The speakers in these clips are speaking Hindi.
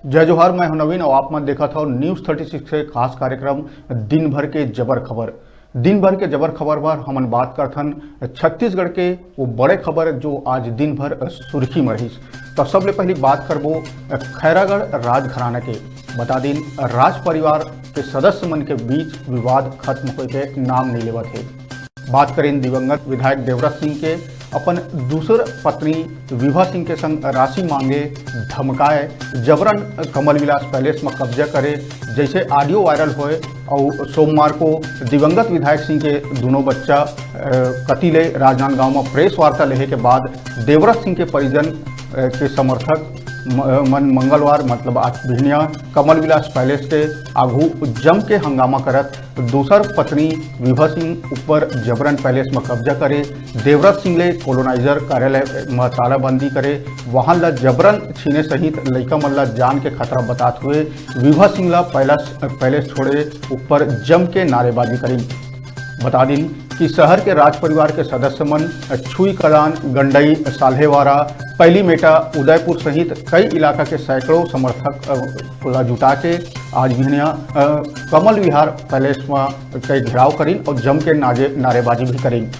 जय जोहार, मैं हूं नवीन और आप मन देखा था न्यूज़ 36 से खास कार्यक्रम दिन भर के जबर खबर। दिन भर के जबर खबर पर हमन बात करथन छत्तीसगढ़ के वो बड़े खबर जो आज दिन भर सुर्खी में रही। तो सबले पहली बात करबो खैरागढ़ राजघराना के। बता दिन राज परिवार के सदस्य मन के बीच विवाद खत्म होए के नाम नहीं लेवत है। बात करें दिवंगत विधायक देवव्रत सिंह के अपन दूसर पत्नी विभा सिंह के संग राशि मांगे, धमकाए, जबरन कमल विलास पैलेस में कब्जा करे जैसे ऑडियो वायरल होए। और सोमवार को दिवंगत विधायक सिंह के दोनों बच्चा कतिले राजनांदगांव में प्रेस वार्ता लेने के बाद देवव्रत सिंह के परिजन के समर्थक मंगलवार मतलब आज भिनिया कमल विलास पैलेस के आगू जम के हंगामा करत दूसर पत्नी विभा सिंह ऊपर जबरन पैलेस में कब्जा करे, देवव्रत सिंह ले कॉलोनाइजर कार्यालय में तालाबंदी करे, वहां ला जबरन छीने सहित लड़का मन ला जान के खतरा बताते हुए विभा सिंह ला पैलेस छोड़े ऊपर जम के नारेबाजी करी। बता दिन कि शहर के राज परिवार के सदस्य मन छुई कलान, गंडई, साल्हेवारा, पहली मेटा, उदयपुर सहित कई इलाका के सैकड़ों समर्थक को जुटा के आज भिनिया कमल विहार पैलेस में कई घेराव करीन और जम के नारेबाजी भी करीन।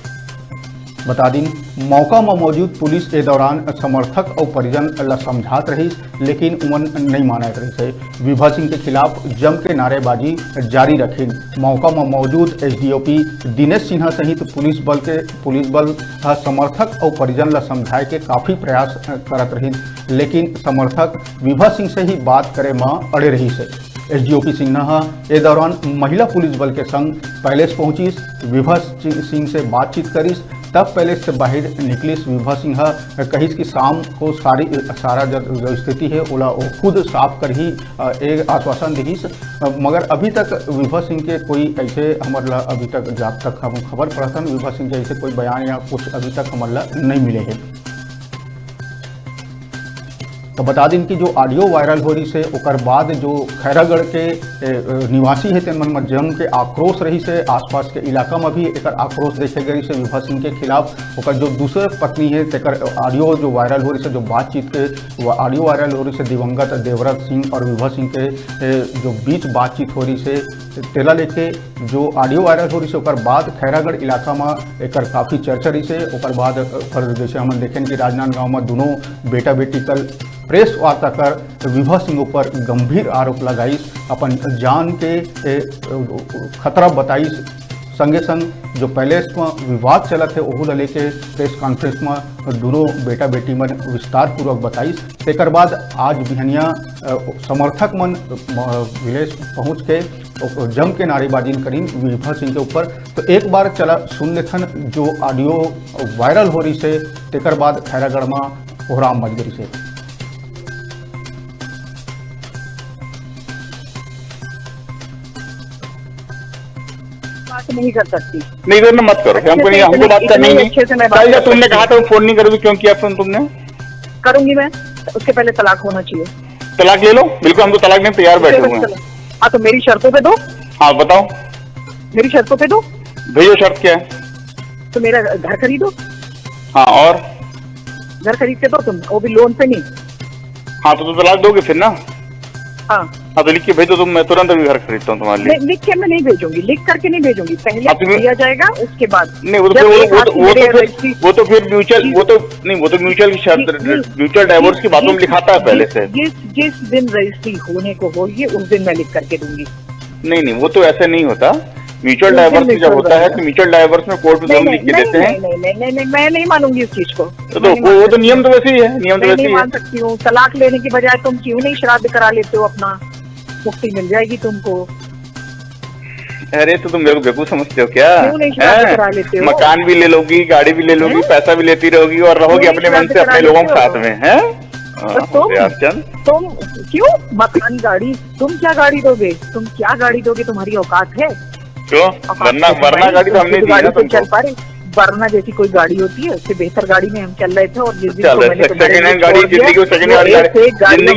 बता दिन मौका में मौजूद पुलिस के दौरान समर्थक और परिजन ला समझात रही, लेकिन उमन नहीं मानत रही है। विभा सिंह के खिलाफ जम के नारेबाजी जारी रखी। मौका में मौजूद एसडीओपी दिनेश सिन्हा सहित पुलिस बल समर्थक और परिजन ला समझाए के काफ़ी प्रयास करत रही, लेकिन समर्थक विभा सिंह से ही बात करे में अड़े रही से। एसडीओपी सिन्हा ए दौरान महिला पुलिस बल के संग पैलेस पहुंचिस, विभा सिंह से बातचीत करिस, तब पैलेस से बाहर निकलिस। विभा सिंह कहिस कि शाम को सारा जो स्थिति है ओला वो खुद साफ कर ही एक आश्वासन दिहिस, मगर अभी तक विभा सिंह के कोई ऐसे हमारा अभी तक जब तक हम खबर पड़तन विभा सिंह के ऐसे कोई बयान या कुछ अभी तक हमारा नहीं मिले हैं। तो बता दिन कि जो ऑडियो वायरल हो रही से ओकर बाद जो खैरागढ़ के निवासी है तेन मन में जम के आक्रोश रही से, आसपास के इलाका में भी एक आक्रोश देखे गई से विभा सिंह के खिलाफ। ओकर जो दूसरे पत्नी है तेकर ऑडियो जो वायरल हो रही से, जो बातचीत के ऑडियो वायरल हो रही से दिवंगत देवव्रत सिंह और विभा सिंह के जो बीच बातचीत हो रही से तेला लेके जो ऑडियो वायरल हो रही से ओकर बाद खैरागढ़ इलाका में एक काफ़ी चर्चा रही से। ओकर बाद जैसे हम देखें कि राजनांदगांव में दोनों बेटा बेटी कल प्रेस वार्ता कर विभा सिंह ऊपर गंभीर आरोप लगाईस, अपन जान के खतरा बताईस। संगे संग जो पैलेस में विवाद चलत है ओहू लेके प्रेस कॉन्फ्रेंस में दोनों बेटा बेटी मन विस्तार पूर्वक बताईस। तेकर बाद आज बिहनिया समर्थक मन विलेज पहुँच के जम के नारेबाजी करीन विभा सिंह के ऊपर। तो एक बार चला सुन लेथन जो ऑडियो वायरल हो रही से, तेकर बाद खैरागढ़ में कोहराम मच गई से। नहीं कर सकती, नहीं करना मत करो, हमको बात करनी नहीं। कल तुमने कहा था फोन नहीं करोगी, क्यों किया फोन तुमने? करूंगी मैं, उसके पहले तलाक होना चाहिए। तलाक ले लो, बिल्कुल हम तो तलाक में तैयार बैठे हुए हैं। हाँ तो मेरी शर्तों पे दो। हाँ बताओ, मेरी शर्तों पे दो। भैया शर्त क्या है? तो मेरा घर खरीदो। हाँ और घर खरीद के दो तुम, वो भी लोन पे नहीं। हाँ तो तलाक दोगे फिर ना? हाँ तो लिख के भेजो तुम, मैं तुरंत अभी घर खरीदता हूँ तुम्हारे लिए। लिख के मैं नहीं भेजूंगी, लिख करके नहीं भेजूंगी, पहले दिया जाएगा उसके बाद नहीं। वो तो फिर म्यूचुअल की शर्त, म्यूचुअल डाइवोर्स की बातों में लिखाता है पहले से। जिस दिन रजिस्ट्री होने को होगी उस दिन मैं लिख करके दूंगी। नहीं वो तो ऐसा नहीं होता। म्यूचुअल डाइवोर्स जब होता है तो म्यूचुअल डाइवोर्स में कोर्ट में जरूर लिख के देते हैं। नहीं, मैं नहीं मानूंगी इस चीज को। वो तो नियम तो वैसे ही है, नियम तो वैसे ही है। मान सकती हूँ, तलाक लेने की बजाय तुम क्यों नहीं श्राद्ध करा लेते हो अपना, मुक्ति मिल जाएगी तुमको। अरे तो तुम मेरे को बेवकूफ समझते हो क्या? क्यों नहीं श्राद्ध करा लेते हो? मकान भी ले लोगी, गाड़ी भी ले लोगी, पैसा भी लेती रहोगी और रहोगी अपने मन से अपने लोगों के साथ में, है? तुम क्यों मकान गाड़ी, तुम क्या गाड़ी दोगे? तुम क्या गाड़ी दोगे? तुम्हारी औकात है? क्यों? वरना गाड़ी तो हमने दी ना तुमको। चल पा रहे, वरना जैसी कोई गाड़ी होती है उससे बेहतर गाड़ी में हम चल रहे थे। और सेकंड हैंड गाड़ी, जिंदगी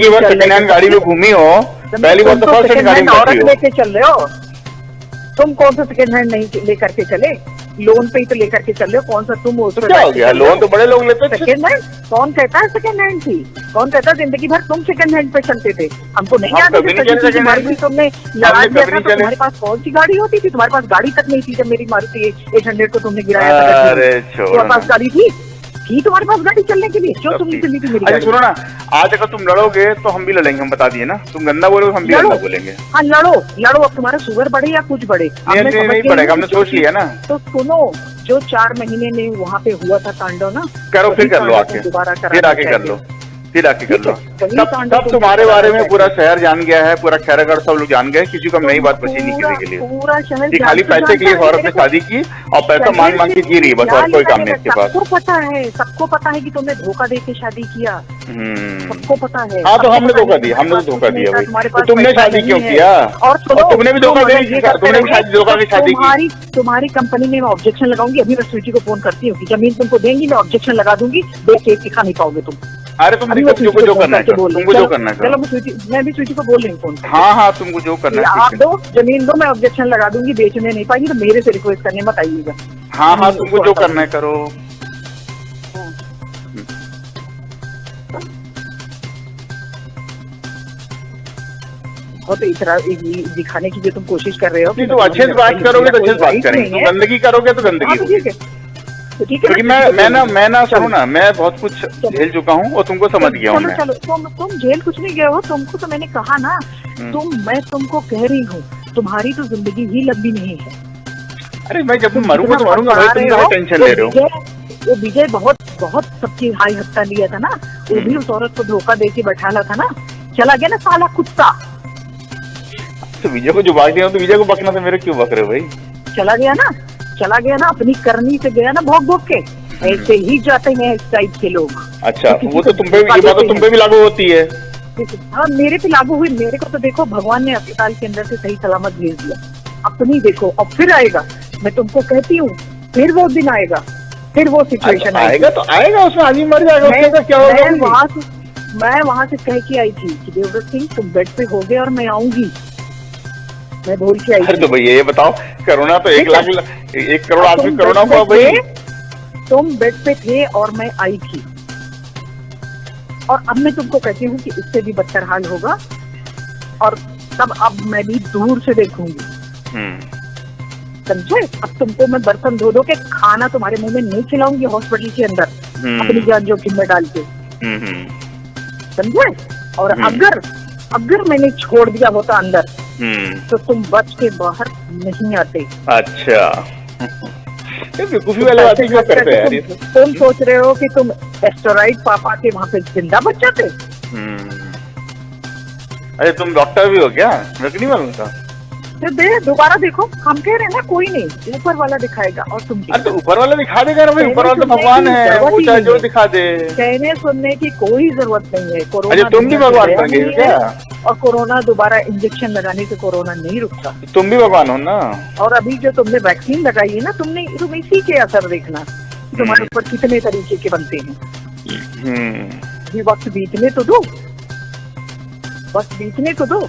भर सेकंड हैंड गाड़ी में घूमी हो, पहली बार तो फर्स्ट हैंड गाड़ी में औरत लेके चल रहे हो। तुम कौन सा सेकंड हैंड नहीं लेकर के चले? लोन पे ही तो लेकर के चल रहे हो, कौन सा तुम उस तो क्या हो गया, लोन तो बड़े लोग लेते थे। सेकेंड हैंड कौन कहता है सेकेंड हैंड थी? कौन कहता है जिंदगी भर तुम सेकेंड हैंड पे चलते थे? हमको नहीं हम याद कभी नहीं चले second hand पे। तुमने लड़ा हमने दिया कभी था, नहीं तो चले। तुम्हारे पास कौन सी गाड़ी होती थी? तुम्हारे पास गाड़ी तक नहीं थी जब मेरी मारुति 800 को तुमने गिराया था। अरे छोड़ो तुम्हारे पास ना। गाड़ी थी तुम्हारे पास गाड़ी चलने के लिए? क्यों तुम नहीं चली थी मेरी अच्छा गाड़ी? सुनो ना, आज अगर तुम लड़ोगे तो हम भी लड़ेंगे, हम बता दिए ना। तुम गंदा बोलोगे हम भी लड़ो। गंदा बोलेंगे। हाँ लड़ो लड़ो, अब तुम्हारा शुगर बढ़े या कुछ बढ़े अब मैं समझ नहीं गई पड़ेगा, हूँ। हमने सोच लिया ना। तो सुनो, जो 4 महीने में वहाँ पे हुआ था तांडव ना, करो फिर वही कर लो तांडव आके, दोबारा फिर आके कर लो, फिर आके कर लो। वही तब तांडव तब तुम तुम्हारे दोबारा बारे में करके। पूरा शहर जान गया है, पूरा खैरागढ़ सब लोग जान गए, किसी को अब नई बात बची नहीं किसी के लिए। पूरा शहर ये खाली पैसे के लिए इस औरत ने शादी की और पैसा मांग मांग के जी रही है, बस और कोई काम नहीं इसके पास। सबको पता है कि तुमने धोखा दे के शादी किया, सबको पता है। हाँ तो सबको हमने पता धोखा है दिया, कि हमने तो तुम्हारे धोखा पास दिया भाई। तुम्हारे तो पास तुमने पैसा शादी क्यों नहीं है। किया? और सुनो, तुमने भी धोखा तुम दे, अगर ये करते तुमने भी रहोगे, धोखा की शादी की। तुम्हारी कंपनी में मैं ऑब्जेक्शन लगाऊंगी। अभी मैं स्वीटी को फोन करती हूँ कि जमीन तुमको देंगी, मैं ऑब्जेक्शन लगा दूंगी, बेच के दिखा नहीं पाओगे तुम। अरे तुम अभी देखो, मैं तुमको स्वीटी जो को करना है फोन करके करो, बोल रही तुमको हूँ। जो करना है चलो करो। मैं भी स्वीटी को बोल रही हूँ फोन करके। हाँ तुमको जो करना है आप ठीक है। दो जमीन दो, मैं ऑब्जेक्शन लगा दूंगी। बेचने नहीं पाएंगी तो मेरे से रिक्वेस्ट करने मत आइएगा। हाँ तुमको जो करना है करो। बहुत इतना दिखाने की जो तुम कोशिश कर रहे हो। नहीं तो अच्छे से बात करोगे तो अच्छे से बात करेंगे, तुम गंदगी करोगे तो गंदगी होगी। ठीक है तो ठीक है। क्योंकि मैं ना सुनो ना, मैं बहुत कुछ झेल चुका हूँ और तुमको समझ गया हूँ मैं। चलो तुम जेल कुछ नहीं गए हो। तुमको तो मैंने कहा ना, मैं तुमको कह रही हूँ, तुम्हारी तो जिंदगी ही लंबी नहीं है। अरे मैं जब मरूंगा तो मरूंगा भाई, तुम क्या टेंशन ले रहे हो? वो विजय बहुत सबकी हाई हत्ता लिया था ना, वो भी उस औरत को धोखा दे के बैठाला था ना, चला गया ना साला कुत्ता। तो विजय को जो बात दिया तो विजय को बकना था, मेरे क्यों बक रहे हो भाई? चला गया ना अपनी करनी से गया ना, भोग भोग के। ऐसे ही जाते हैं इस टाइप के लोग। अच्छा वो तो तुम पे, ये बात तो तुम पे भी लागू होती है। हाँ मेरे पे लागू हुई। मेरे को तो देखो भगवान ने अस्पताल के अंदर से सही सलामत भेज दिया। अपनी देखो अब फिर आएगा। मैं तुमको कहती हूँ फिर वो दिन आएगा, फिर वो सिचुएशन आएगा तो आएगा, उसमें आदमी मर जाएगा, उसके क्या होगा? मैं वहाँ से कह के आई थी कि देवव्रत सिंह तुम बेड पे हो गए और मैं आऊंगी। मैं बोल के आई। अरे तो भैया ये बताओ, कोरोना तो 1 करोड़ आदमी कोरोना हुआ भाई। तुम बेड पे थे और मैं आई थी, और अब मैं तुमको कहती हूँ कि इससे भी बदतर हाल होगा, और तब अब मैं भी दूर से देखूंगी। समझे? अब तुमको मैं बर्तन धो के खाना तुम्हारे मुंह में नहीं खिलाऊंगी हॉस्पिटल के अंदर, अपनी जान जोखिम में डाल के। समझे? और अगर मैंने छोड़ दिया होता अंदर तो तुम बच के बाहर नहीं आते। अच्छा बेवकूफी वाली बातें क्यों करते हैं यार? तुम सोच रहे हो कि तुम एस्टेरॉइड पापा के वहाँ पे जिंदा बच जाते? अरे तुम डॉक्टर भी हो क्या? मेरे को नहीं मालूम था। तो दोबारा देखो, हम कह रहे हैं ना कोई नहीं, ऊपर वाला दिखाएगा। और तुम अरे तो ऊपर वाला दिखा देगा ना भाई, ऊपर वाला तो भगवान है, वो चाहे जो दिखा दे। कहने सुनने की कोई जरूरत नहीं है। अरे तुम भी भगवान बन गए क्या? और कोरोना दोबारा इंजेक्शन लगाने से कोरोना नहीं रुकता। तुम भी भगवान हो ना। और अभी जो तुमने वैक्सीन लगाई है ना, तुम इसी के असर देखना, तुम्हारे ऊपर कितने तरीके के बनते हैं। ये वक्त बीतने तो दो, वक्त बीतने तो दो।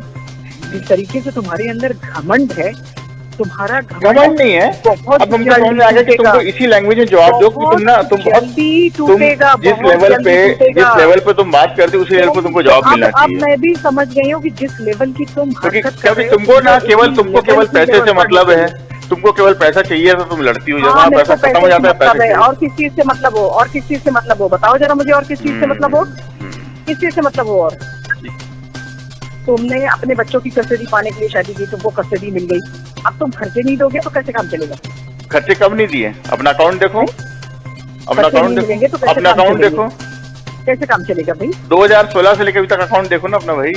जिस तरीके से तुम्हारे अंदर घमंड है, तुम्हारा घमंड नहीं है। अब हमको समझ में आ गया कि तुमको इसी लैंग्वेज में जवाब दो कि तुम जिस लेवल पे तुम बात करते हो उसी लेवल पे तुमको जवाब मिलना चाहिए। अब मैं भी समझ गई हूँ कि जिस लेवल की तुम तुमको ना तुमको केवल पैसे से मतलब है, तुमको केवल पैसा चाहिए तो तुम लड़ती हो। जब पैसा खत्म हो जाता है पैसे। और किस चीज से मतलब हो? और किस चीज से मतलब हो? बताओ जरा मुझे, और किस चीज से मतलब हो? किस चीज से मतलब हो? और तुमने अपने बच्चों की कस्टडी पाने के लिए शादी की, तुमको कस्टडी मिल गई, अब तुम खर्चे नहीं दोगे तो कैसे काम चलेगा? खर्चे कब नहीं दिए? अपना अकाउंट देखो, अपना अकाउंट देखो, अपना अकाउंट देखो, कैसे काम चलेगा भाई? 2016 से लेकर अभी तक अकाउंट देखो ना अपना भाई।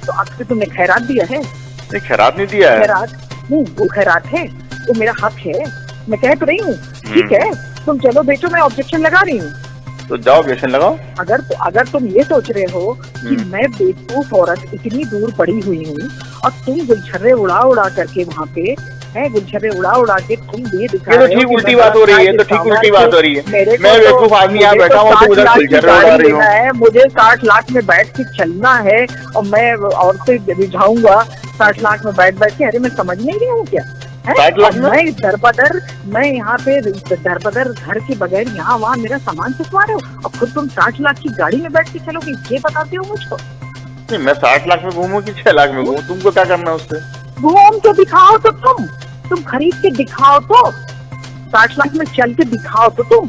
तो अब से तुमने खैरात दिया है? नहीं खैरात नहीं दिया है। खैरात नहीं, वो खैरात है, वो मेरा हक है, मैं कह तो रही हूँ। ठीक है तुम चलो बेचो, मैं ऑब्जेक्शन लगा रही हूँ। तो जाओ ऑब्जेक्शन लगाओ। अगर तुम ये सोच रहे हो कि मैं बेवकूफ औरत इतनी दूर पड़ी हुई हूँ और तुम गुलछर्रे उड़ा करके वहाँ पे है, गुलछर्रे उड़ा के तुम ये दिखा रहे हो। ठीक उल्टी बात हो रही है, तो ठीक उल्टी बात हो रही है। मैं बेवकूफ आदमी यहाँ बैठा हूँ तो उधर गुलछर्रे उड़ा रही हूँ। मुझे 60 लाख में बैठ के चलना है और मैं औरतें रिझाऊंगा 60 लाख में बैठ के। अरे मैं समझ नहीं रही हूँ क्या? 60 लाख में? मैं दरबदर, मैं यहाँ पे दरबदर घर के बगैर यहाँ वहाँ मेरा सामान चुकवा रहे हो और खुद तुम 60 लाख की गाड़ी में बैठ के चलोगे, ये बताते हो मुझको? नहीं, मैं 60 लाख में घूमूं कि 6 लाख में घूमूं, तुमको क्या करना है उससे? घूम के दिखाओ तो तुम खरीद के दिखाओ तो, 60 लाख में चल के दिखाओ तो तुम।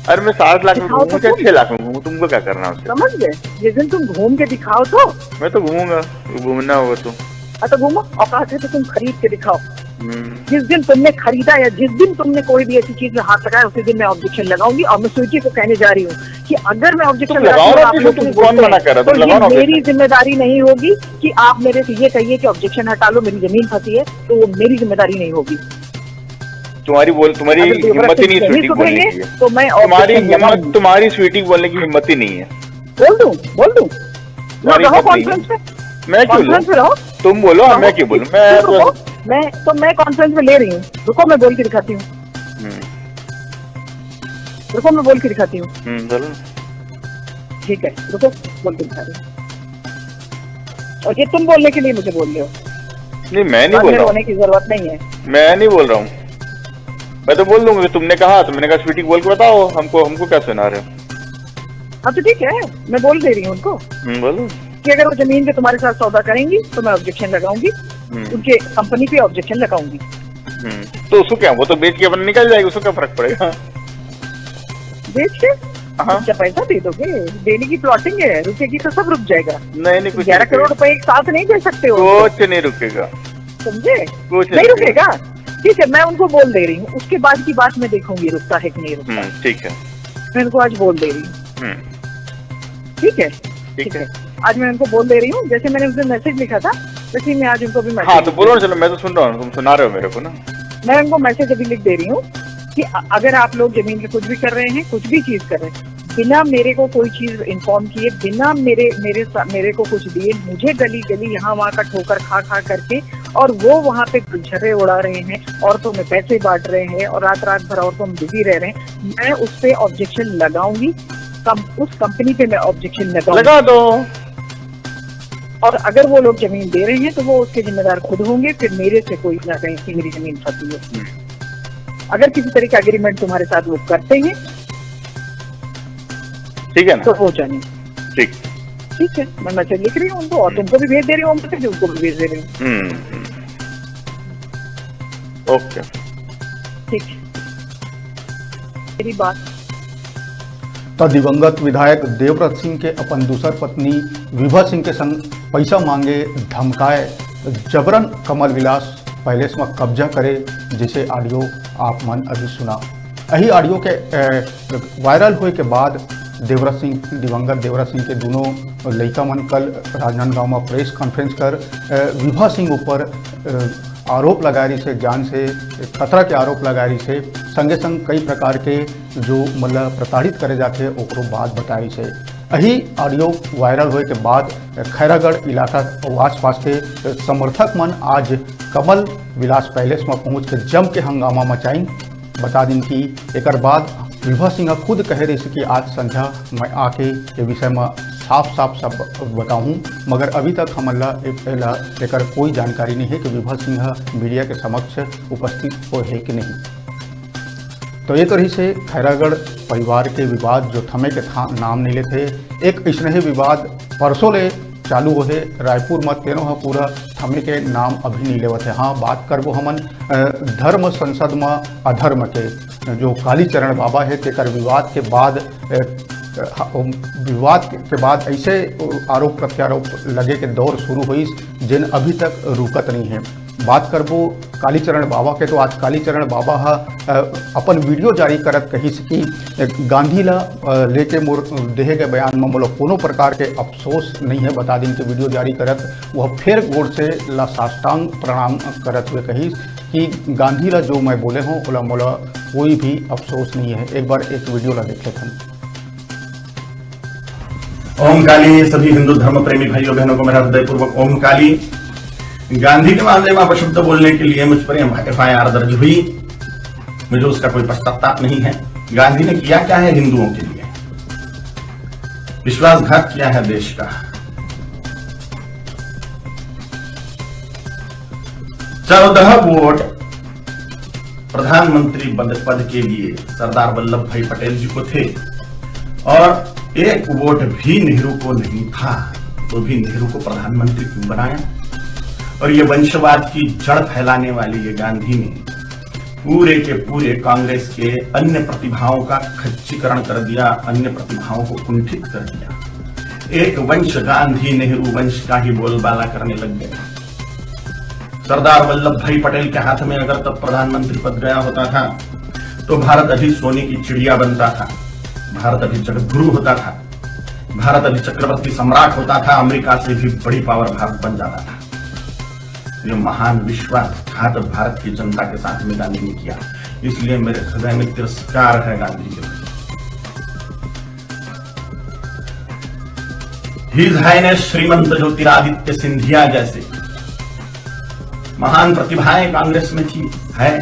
अरे मैं 60 लाख में दिखाओ घूमूं तो या तुम। 6 लाख में घूमूं, तुमको क्या करना है उससे? समझ गए? जिस दिन तुम घूम के दिखाओ तो। मैं तो घूमूंगा, घूमना होगा तो। तो घूमो, औकात है तो तुम खरीद के दिखाओ। जिस दिन तुमने खरीदा या जिस दिन तुमने कोई भी ऐसी चीज में हाथ लगाया उसी दिन मैं ऑब्जेक्शन लगाऊंगी। और मैं स्वीटी को कहने जा रही हूँ कि अगर मैं ऑब्जेक्शन तो ये मेरी जिम्मेदारी नहीं होगी कि आप मेरे से ये कहिए कि ऑब्जेक्शन हटा लो, मेरी जमीन फंसी है, तो वो मेरी जिम्मेदारी नहीं होगी। तुम्हारी हिम्मत ही नहीं स्वीटी बोलने की, तो मैं तुम्हारी स्वीटी बोलने की हिम्मत ही नहीं है। बोल दूं कॉन्फ्रेंस में, मैं क्यों कॉन्फ्रेंस में रहो, तुम बोलो, मैं क्यों बोलूं? मैं कॉन्फ्रेंस में ले रही हूँ, रुको मैं बोल के दिखाती हूँ, रुको मैं बोल के दिखाती हूँ। ठीक है, रुको बोल के दिखा रही हूँ। और ये तुम बोलने के लिए मुझे बोल रहे हो? नहीं, मैं नहीं बोल रहा हूँ, होने की जरूरत नहीं है, मैं नहीं बोल रहा हूँ। मैं तो बोल दूंगा, तुमने कहा तो मैंने कहा स्वीटी बोल के बताओ, हमको क्या सुना रहे हो? हाँ तो ठीक है, मैं बोल दे रही हूँ उनको बोलो कि अगर वो जमीन पे तुम्हारे साथ सौदा करेंगी तो मैं ऑब्जेक्शन लगाऊंगी, उनके कंपनी पे ऑब्जेक्शन लगाऊंगी। तो उसको क्या, वो तो बेच के अपन निकल जाएगी, उसको क्या फर्क पड़ेगा? बेच के क्या पैसा दे दोगे? डेली की प्लॉटिंग है, रुकेगी तो सब रुक जाएगा। नहीं, कुछ 11 करोड़ रुपए एक साथ नहीं दे सकते हो, कुछ नहीं रुकेगा, समझे? कुछ नहीं रुकेगा। ठीक है, मैं उनको बोल दे रही हूँ, उसके बाद की बात मैं देखूंगी रुकता है कि नहीं रुकता। ठीक है, मैं उनको आज बोल दे रही हूँ। ठीक है, आज मैं उनको बोल दे रही हूँ, जैसे मैंने उस दिन मैसेज लिखा था वैसे मैं आज उनको भी मैसेज। हाँ तो बोलो ना, चलो मैं तो सुन रहा हूँ, तुम सुना रहे हो मेरे को ना। मैं उनको मैसेज अभी लिख दे रही हूँ कि अगर आप लोग जमीन पे कुछ भी कर रहे हैं, कुछ भी चीज कर रहे हैं, बिना मेरे को कोई चीज इन्फॉर्म किए, बिना मेरे को कुछ दिए, मुझे गली गली यहाँ वहाँ का ठोकर खा करके, और वो वहाँ पे गुलछर्रे उड़ा रहे हैं, औरतों में पैसे बांट रहे हैं और रात भर औरतों में बिजी रह रहे हैं, मैं उस पे ऑब्जेक्शन लगाऊंगी। उस कंपनी पे मैं ऑब्जेक्शन लगा दो। और अगर वो लोग जमीन दे रहे हैं तो वो उसके जिम्मेदार खुद होंगे, फिर मेरे से कोई ना कहे कि मेरी जमीन फंसी है। अगर किसी तरह का एग्रीमेंट तुम्हारे साथ वो करते हैं, ठीक है ना, तो हो जाने। ठीक है, मैं मैसेज लिख रही हूँ उनको और तुमको भी भेज दे रही हूँ, मैसेज उनको भी भेज दे रही हूँ। ओके, ठीक है, मेरी बात। तो दिवंगत विधायक देवव्रत सिंह के अपन दूसर पत्नी विभा सिंह के संग पैसा मांगे, धमकाए, जबरन कमल विलास पैलेस में कब्जा करे, जिसे ऑडियो आप मन अभी सुना। यही ऑडियो के वायरल हुए के बाद दिवंगत देवव्रत सिंह के दोनों लड़का मन कल राजनांदगांव में प्रेस कॉन्फ्रेंस कर विभा सिंह ऊपर आरोप लगा रही से, जान से खतरा के आरोप लगा रही से, संगे संग कई प्रकार के जो मतलब प्रताड़ित करे जाते ओकरो बात बताई से। यही ऑडियो वायरल हुए के बाद खैरागढ़ इलाका और आसपास के समर्थक मन आज कमल विलास पैलेस में पहुंच के जम के हंगामा मचाई। बता दिन कि एक बाद विभा सिंह खुद कह रही थी कि आज संध्या मैं आके ये विषय में साफ सब बताऊं, मगर अभी तक हमला एक कोई जानकारी नहीं है कि विभा सिंह मीडिया के समक्ष उपस्थित हो है कि नहीं। तो ये तरह से खैरागढ़ परिवार के विवाद जो थमे के नाम नहीं लेते, एक ऐसा विवाद परसों ले चालू हो है रायपुर में, तेनो पूरा थमे के नाम अभी नहीं लेवत है। हाँ, बात करबो हमन धर्म संसद में अधर्म के जो कालीचरण बाबा है, तेकर विवाद के बाद ऐसे आरोप प्रत्यारोप लगे के दौर शुरू हुई जिन अभी तक रुकत नहीं है। बात करबो कालीचरण बाबा के, तो आज कालीचरण बाबा अपन वीडियो जारी करत कही कि गांधी ला लेके मोर देहे के बयान में मोला कोनो प्रकार के अफसोस नहीं है। बता दिन के वीडियो जारी करत वह फिर गोड़ से ला साष्टांग प्रणाम करत हुए कही कि गांधी ला जो मैं बोले हूँ ओला मोला कोई भी अफसोस नहीं है। एक बार एक वीडियो ला देख लेते हैं। ओम काली। सभी हिंदू धर्म प्रेमी भाइयों बहनों को मेरा हृदयपूर्वक ओम काली। गांधी के मामले में अपशब्द बोलने के लिए मुझ पर FIR दर्ज हुई, मुझे उसका कोई पश्चाताप नहीं है। गांधी ने किया क्या है हिंदुओं के लिए? विश्वासघात किया है देश का। 14 वोट प्रधानमंत्री पद के लिए सरदार वल्लभ भाई पटेल जी को थे और 1 वोट भी नेहरू को नहीं था, तो भी नेहरू को प्रधानमंत्री क्यों बनाया? और ये वंशवाद की जड़ फैलाने वाले ये गांधी ने पूरे के पूरे कांग्रेस के अन्य प्रतिभाओं का खच्चीकरण कर दिया, अन्य प्रतिभाओं को कुंठित कर दिया। एक वंश गांधी नेहरू वंश का ही बोलबाला करने लग गए। सरदार वल्लभ भाई पटेल के हाथ में अगर तब प्रधानमंत्री पद गया होता था तो भारत अभी सोने की चिड़िया बनता था, भारत अभी जगतगुरु होता था, भारत अभी चक्रवर्ती सम्राट होता था, अमेरिका से भी बड़ी पावर भारत बन जाता था। ये महान विश्वासघात भारत की जनता के साथ में गांधी ने किया, इसलिए मेरे हृदय में तिरस्कार है गांधी के प्रति। हिज हाइनेस श्रीमंत ज्योतिरादित्य सिंधिया जैसे महान प्रतिभाएं कांग्रेस में थी, है,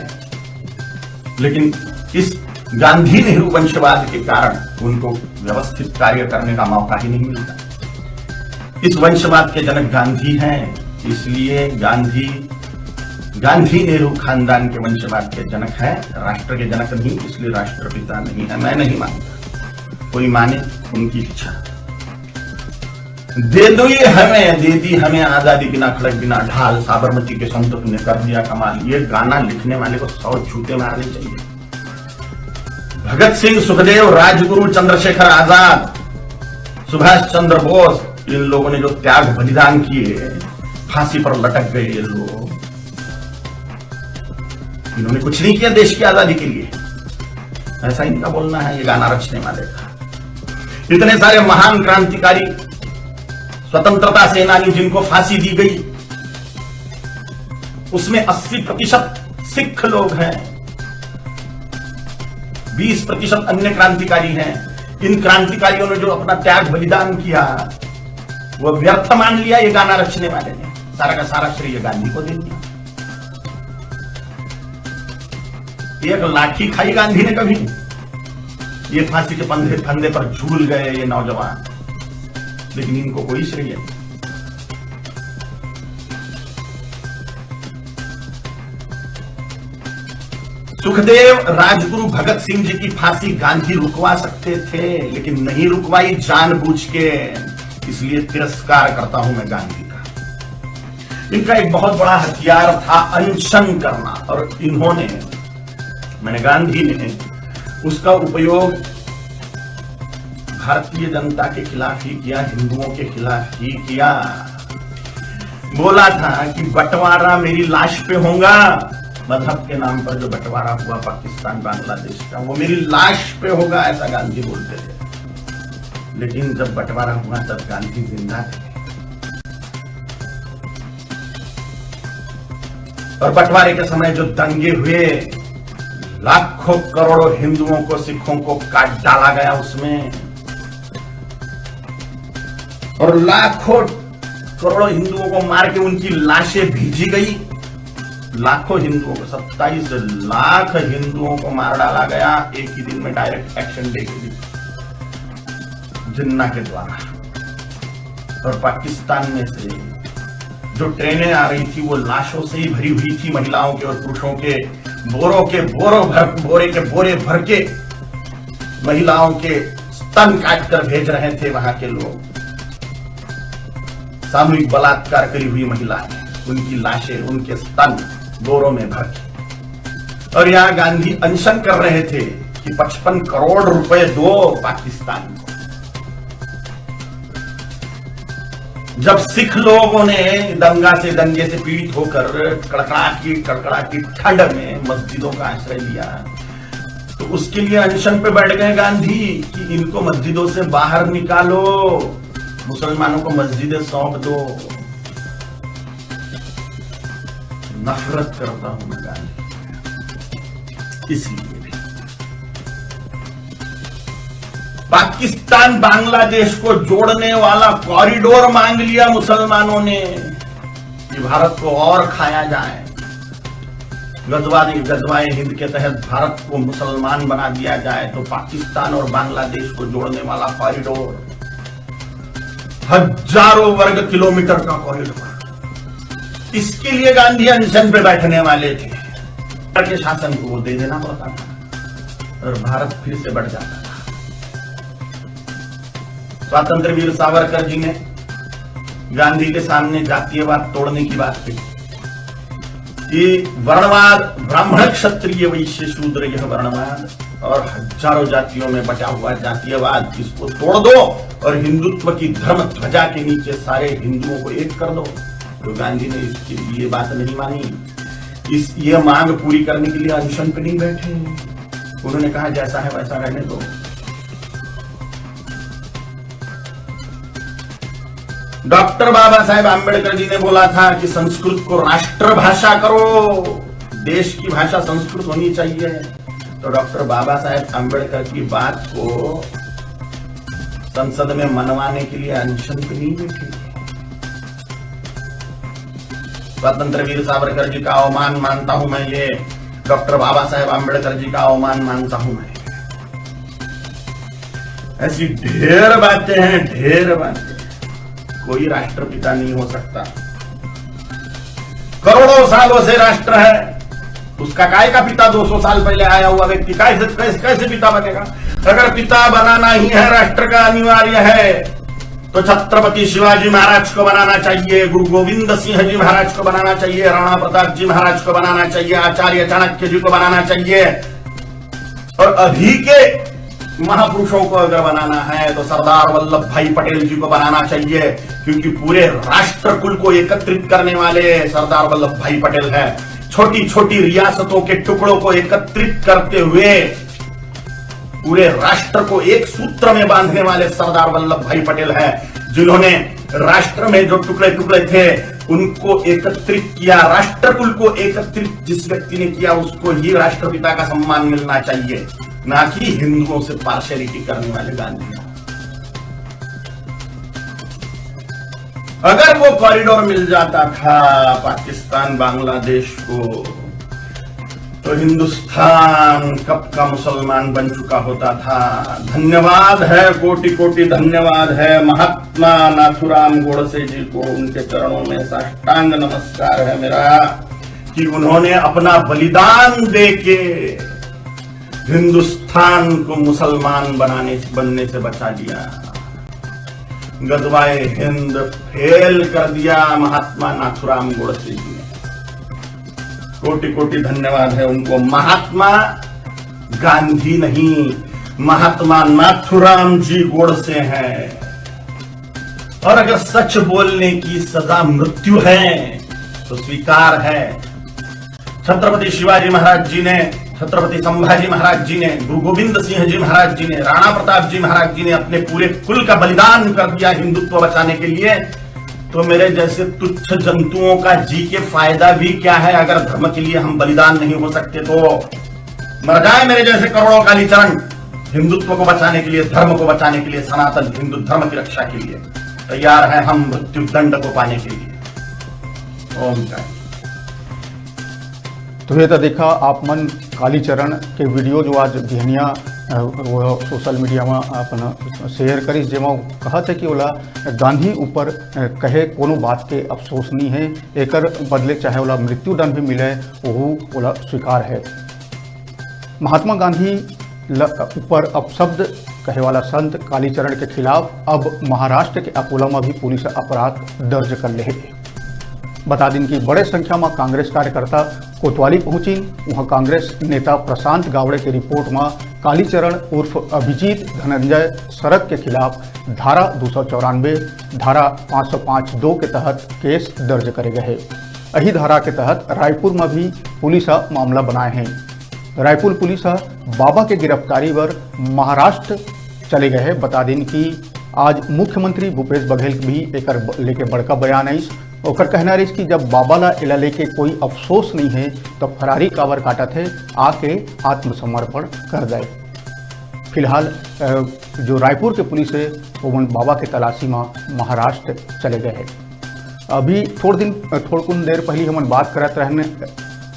लेकिन इस गांधी नेहरू वंशवाद के कारण उनको व्यवस्थित कार्य करने का मौका ही नहीं मिलता। इस वंशवाद के जनक गांधी हैं, इसलिए गांधी नेहरू खानदान के वंशवाद के जनक है, राष्ट्र के जनक नहीं, इसलिए राष्ट्रपिता नहीं है। मैं नहीं मानता, कोई माने उनकी इच्छा। दे दो ये हमें, दे दी हमें आजादी बिना खड़क बिना ढाल, साबरमती के संत तुमने कर दिया कमाल। ये गाना लिखने वाले को 100 जूते मारने चाहिए। भगत सिंह, सुखदेव, राजगुरु, चंद्रशेखर आजाद, सुभाष चंद्र बोस, इन लोगों ने जो त्याग बलिदान किए, फांसी पर लटक गए ये लोग, इन्होंने कुछ नहीं किया देश की आजादी के लिए, ऐसा इनका बोलना है ये गाना रचने वाले का। इतने सारे महान क्रांतिकारी स्वतंत्रता सेनानी जिनको फांसी दी गई, उसमें 80% सिख लोग हैं, 20% अन्य क्रांतिकारी हैं। इन क्रांतिकारियों ने जो अपना त्याग बलिदान किया वो व्यर्थ मान लिया ये गाना रचने वाले ने, सारा का सारा श्रेय गांधी को दे दिया। एक लाठी खाई गांधी ने कभी, ये फांसी के फंदे पर झूल गए ये नौजवान, लेकिन इनको कोई श्रेय नहीं। सुखदेव, राजगुरु, भगत सिंह जी की फांसी गांधी रुकवा सकते थे, लेकिन नहीं रुकवाई जानबूझ के, इसलिए तिरस्कार करता हूं मैं गांधी का। इनका एक बहुत बड़ा हथियार था अनशन करना, और इन्होंने, मैंने गांधी ने उसका उपयोग भारतीय जनता के खिलाफ ही किया, हिंदुओं के खिलाफ ही किया। बोला था कि बंटवारा मेरी लाश पे होगा, मजहब के नाम पर जो बंटवारा हुआ पाकिस्तान बांग्लादेश का, वो मेरी लाश पे होगा, ऐसा गांधी बोलते थे। लेकिन जब बंटवारा हुआ तब गांधी जिंदा थे, और बंटवारे के समय जो दंगे हुए, लाखों करोड़ों हिंदुओं को, सिखों को काट डाला गया उसमें, और लाखों करोड़ों हिंदुओं को मार के उनकी लाशें भेजी गई। लाखों हिंदुओं को, 27 लाख हिंदुओं को मार डाला गया एक ही दिन में, डायरेक्ट एक्शन डे के दिन, जिन्ना के द्वारा। और पाकिस्तान में से जो ट्रेनें आ रही थी वो लाशों से ही भरी हुई थी, महिलाओं के और पुरुषों के, बोरे के बोरे भर के महिलाओं के स्तन काट कर भेज रहे थे वहां के लोग। सामूहिक बलात्कार करी हुई महिलाएं, उनकी लाशें, उनके स्तन बोरों में भर के। और यहां गांधी अनशन कर रहे थे कि 55 करोड़ रुपए दो पाकिस्तान को। जब सिख लोगों ने दंगे से पीड़ित होकर कड़कड़ाती ठंड में मस्जिदों का आश्रय लिया, तो उसके लिए अनशन पे बैठ गए गांधी कि इनको मस्जिदों से बाहर निकालो, मुसलमानों को मस्जिदें सौंप दो। नफरत करता हूं मैं गांधी, इसलिए पाकिस्तान बांग्लादेश को जोड़ने वाला कॉरिडोर मांग लिया मुसलमानों ने कि भारत को और खाया जाए। गजवाए हिंद के तहत भारत को मुसलमान बना दिया जाए, तो पाकिस्तान और बांग्लादेश को जोड़ने वाला कॉरिडोर, हजारों वर्ग किलोमीटर का कॉरिडोर, इसके लिए गांधी अनशन पे बैठने वाले थे। के शासन को वो दे देना पड़ता था और भारत फिर से बढ़ जाता था। स्वतंत्र वीर सावरकर जी ने गांधी के सामने जातीयवाद तोड़ने की बात की कि वर्णवाद, ब्राह्मण क्षत्रिय वैश्य शूद्र, यह वर्णवाद और हजारों जातियों में बचा हुआ जातीयवाद, इसको तोड़ दो और हिंदुत्व की धर्म ध्वजा के नीचे सारे हिंदुओं को एक कर दो। तो गांधी ने इसके लिए बात नहीं मानी। ये मांग पूरी करने के लिए अनशन पे नहीं बैठे। उन्होंने कहा जैसा है वैसा रहने दो। डॉक्टर बाबा साहेब आंबेडकर जी ने बोला था कि संस्कृत को राष्ट्रभाषा करो, देश की भाषा संस्कृत होनी चाहिए। तो डॉक्टर बाबा साहेब आंबेडकर की बात को संसद में मनवाने के लिए अनशन पे नहीं बैठे। स्वतंत्र वीर सावरकर जी का अवमान मानता हूं मैं, ये डॉक्टर बाबा साहेब आंबेडकर जी का अवमान मानता हूं मैं। ऐसी ढेर बातें हैं, ढेर बातें। कोई राष्ट्रपिता नहीं हो सकता। करोड़ों सालों से राष्ट्र है, उसका काय का पिता 200 साल पहले आया हुआ व्यक्ति कैसे पिता बनेगा? अगर पिता बनाना ही है, राष्ट्र का अनिवार्य है, तो छत्रपति शिवाजी महाराज को बनाना चाहिए, गुरु गोविंद सिंह जी महाराज को बनाना चाहिए, राणा प्रताप जी महाराज को बनाना चाहिए, आचार्य चाणक्य जी को बनाना चाहिए। और अभी के महापुरुषों को अगर बनाना है तो सरदार वल्लभ भाई पटेल जी को बनाना चाहिए, क्योंकि पूरे राष्ट्र कुल को एकत्रित करने वाले सरदार वल्लभ भाई पटेल है। छोटी छोटी रियासतों के टुकड़ों को एकत्रित करते हुए पूरे राष्ट्र को एक सूत्र में बांधने वाले सरदार वल्लभ भाई पटेल है, जिन्होंने राष्ट्र में जो टुकड़े टुकड़े थे उनको एकत्रित किया। राष्ट्र कुल को एकत्रित जिस व्यक्ति ने किया उसको ही राष्ट्रपिता का सम्मान मिलना चाहिए, ना कि हिंदुओं से पार्शियलिटी करने वाले गांधी। अगर वो कॉरिडोर मिल जाता था पाकिस्तान बांग्लादेश को, तो हिंदुस्तान कब का मुसलमान बन चुका होता था। धन्यवाद है, कोटि कोटि धन्यवाद है महात्मा नाथुराम गोडसे जी को, उनके चरणों में साष्टांग नमस्कार है मेरा कि उन्होंने अपना बलिदान देके हिंदुस्तान को मुसलमान बनने से बचा लिया। गजवाए हिंद फेल कर दिया महात्मा नाथुराम गोडसे जी ने। कोटि कोटि धन्यवाद है उनको। महात्मा गांधी नहीं, महात्मा नाथुराम जी गोडसे हैं। और अगर सच बोलने की सजा मृत्यु है तो स्वीकार है। छत्रपति शिवाजी महाराज जी ने, छत्रपति संभाजी महाराज जी ने, गुरु गोविंद सिंह जी महाराज जी ने, राणा प्रताप जी महाराज जी ने अपने पूरे कुल का बलिदान कर दिया हिंदुत्व बचाने के लिए। तो मेरे जैसे तुच्छ जंतुओं का जी के फायदा भी क्या है? अगर धर्म के लिए हम बलिदान नहीं हो सकते तो मर जाए मेरे जैसे करोड़ों कालीचरण। हिंदुत्व को बचाने के लिए, धर्म को बचाने के लिए, सनातन हिंदू धर्म की रक्षा के लिए तैयार है हम मृत्यु दंड को पाने के लिए। ओम शांति। तो ये तो देखा आप मन कालीचरण के वीडियो जो आज बिहनिया वो सोशल मीडिया में अपन शेयर करी, जेमा कहा था कि ओला गांधी ऊपर कहे कोनो बात के अफसोस नहीं है, एकर बदले चाहे ओला मृत्यु दंड भी मिले वो ओला स्वीकार है। महात्मा गांधी ऊपर अपशब्द कहे वाला संत कालीचरण के खिलाफ अब महाराष्ट्र के अकोला में भी पुलिस अपराध दर्ज कर ले। बता दिन की बड़े संख्या में कांग्रेस कार्यकर्ता कोतवाली पहुंची। वहां कांग्रेस नेता प्रशांत गावड़े की रिपोर्ट में कालीचरण उर्फ अभिजीत धनंजय शरद के खिलाफ धारा 294, धारा 505(2) के तहत केस दर्ज करे गए। यही धारा के तहत रायपुर में भी पुलिस मामला बनाए हैं। रायपुर पुलिस बाबा के गिरफ्तारी पर महाराष्ट्र चले गए। बता दिन की आज मुख्यमंत्री भूपेश बघेल भी एक लेके बड़का बयान आई। और कहना रही कि जब बाबा ला इला लेके कोई अफसोस नहीं है तो फरारी कावर काटा थे, आके आत्मसमर्पण कर दे। फिलहाल जो रायपुर के पुलिस है वो बाबा के तलाशी में महाराष्ट्र चले गए हैं। अभी थोड़ कुछ देर पहले हम बात करते रहने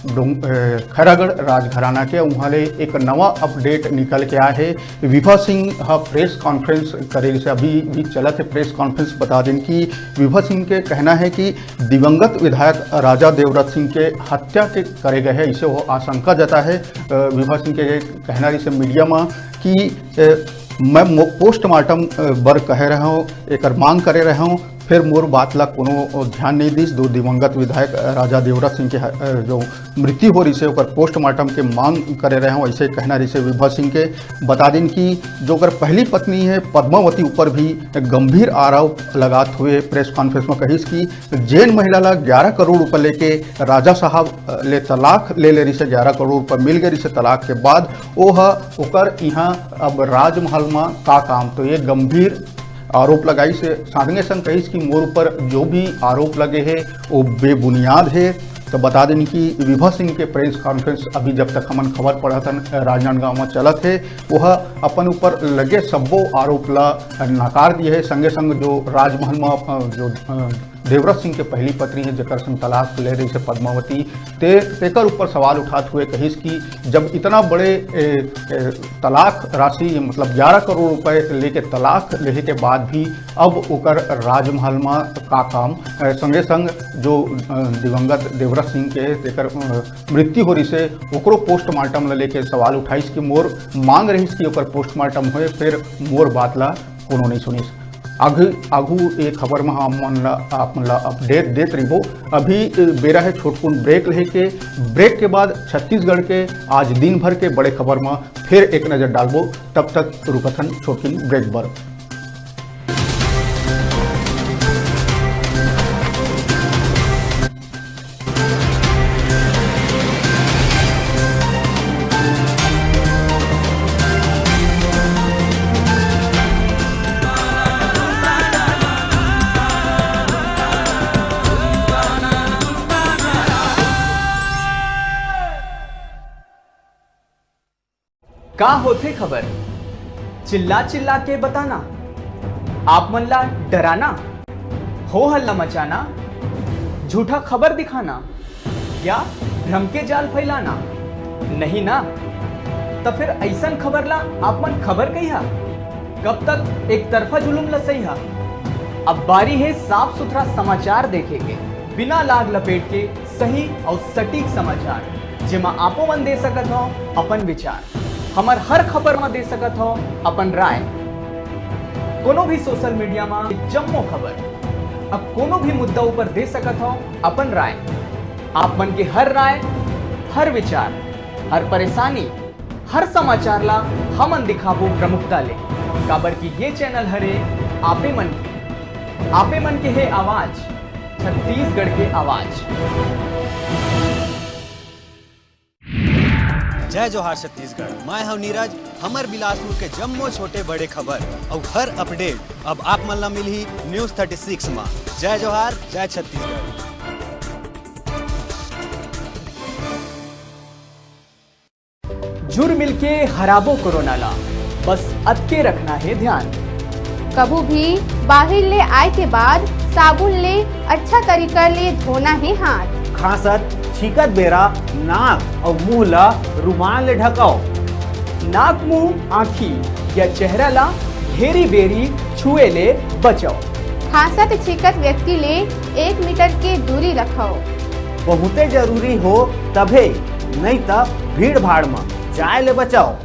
खैरागढ़ राजघराना के उन्होंने एक नवा अपडेट निकल के आया है। विभा सिंह प्रेस कॉन्फ्रेंस करे से अभी भी चलत है प्रेस कॉन्फ्रेंस। बता दें कि विभा सिंह के कहना है कि दिवंगत विधायक राजा देवव्रत सिंह के हत्या के करे गए हैं, इसे वो आशंका जता है। विभा सिंह के कहना रही से मीडिया में कि मैं पोस्टमार्टम बर कह रहा हूँ, एक मांग करे रहा हूँ, फिर मोर बात ला कोनो ध्यान नहीं दिस। दो दिवंगत विधायक राजा देवव्रत सिंह के जो मृत्यु हो रही से ओकर पोस्टमार्टम के मांग करे रहे हूँ, ऐसे कहना रही से विभा सिंह के। बता दिन कि जो ओकर पहली पत्नी है पद्मावती ऊपर भी गंभीर आरोप लगात हुए प्रेस कॉन्फ्रेंस में कहिस कि जैन महिला ला 11 करोड़ रुपये लेके राजा साहब ले तलाक ले रही से 11 करोड़ रुपये मिल गए से तलाक के बाद ओह ओकर यहाँ अब राजमहल में का काम। तो ये गंभीर आरोप लगाई से साधने संग कही कि मोर ऊपर जो भी आरोप लगे हैं वो बेबुनियाद है। तो बता दें कि विभा सिंह के प्रेस कॉन्फ्रेंस अभी जब तक हमन खबर पड़ा था राजनांदगांव में चलत है, वह अपन ऊपर लगे सबो आरोप ला नकार दिए है। संगे संग जो राजमहल में जो देवव्रत सिंह के पहली पत्नी है जकर संग तलाक ले रही से पद्मावती तेकर ऊपर सवाल उठाते हुए कहिस कि जब इतना बड़े तलाक राशि मतलब 11 करोड़ रुपए लेके तलाक लेने के बाद भी अब ओकर राजमहल में का काम। संगे संग जो दिवंगत देवव्रत सिंह के तेकर मृत्यु हो रही से ओकरो पोस्टमार्टम ला लेके सवाल उठाइस कि मोर मांग रहीस कि ओकर पोस्टमार्टम होए, फिर मोर बात ला कोनो नहीं सुनिस। आगू एक खबर में हम अपडेट देते रहो। अभी बेरा है छोटकुन ब्रेक लेके, ब्रेक के बाद छत्तीसगढ़ के आज दिन भर के बड़े खबर में फिर एक नज़र डालबो। तब तक रुकथन छोटकिन ब्रेक बर। का होथे खबर चिल्ला चिल्ला के बताना, आप मन ला डराना, हो हल्ला मचाना, झूठा खबर दिखाना या भ्रम के जाल फैलाना नहीं ना। तो फिर ऐसन खबर ला आप मन खबर कहिया, कब तक एक तरफा जुलूम ला सही। अब बारी है साफ सुथरा समाचार देखे के, बिना लाग लपेट के सही और सटीक समाचार जेमा आपो मन दे सकत हो अपन विचार, हमार हर खबर में दे सकत हो अपन राय। कोनो भी सोशल मीडिया में जम्मो खबर, अब कोनो भी मुद्दा ऊपर दे सकत हो अपन राय। आप मन के हर राय, हर विचार, हर परेशानी, हर समाचार ला हमन दिखाबो प्रमुखता ले, काबर की ये चैनल हरे आपे मन के है आवाज, छत्तीसगढ़ के आवाज। जय जोहार छत्तीसगढ़, मैं हूं नीरज। हमर बिलासपुर के जम्मो छोटे बड़े खबर और हर अपडेट अब आप मन ला मिलही न्यूज़ 36 में। जय जोहार, जय छत्तीसगढ़। जुड़ मिलके हराबो कोरोना ला, बस अतके रखना है ध्यान। कभी भी बाहर ले आए के बाद साबुन ले अच्छा तरीका ले धोना है हाथ। खांसत छींकत बेरा नाक और मुंह ला रुमाल ले ढकाओ। नाक, मुंह, आँखी या चेहरा ला घेरी बेरी छुए ले बचाओ। खांसत छींकत व्यक्ति ले 1 मीटर के दूरी रखाओ। बहुते जरूरी हो तभे, नहीं तब भीड़ भाड़ में जाए ले बचाओ।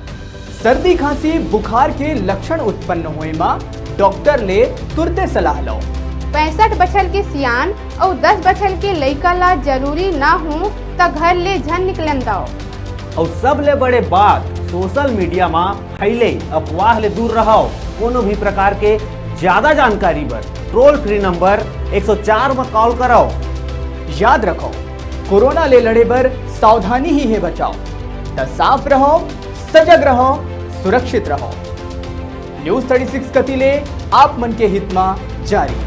सर्दी खांसी बुखार के लक्षण उत्पन्न होए मा डॉक्टर ले तुरते सलाह लो। 65 बछल के सियान और 10 बछल के लइका ला जरूरी ना हो तो घर ले झन निकलन दाओ। और सब ले बड़े बात, सोशल मीडिया में फैले अफवाह ले दूर रहो। कोनो भी प्रकार के ज्यादा जानकारी बर टोल फ्री नंबर 104 में कॉल करो। याद रखो, कोरोना ले लड़े बर सावधानी ही है बचाओ। त साफ रहो, सजग रहो, सुरक्षित रहो। न्यूज़ 36 कतिले आप मन के हित में जारी।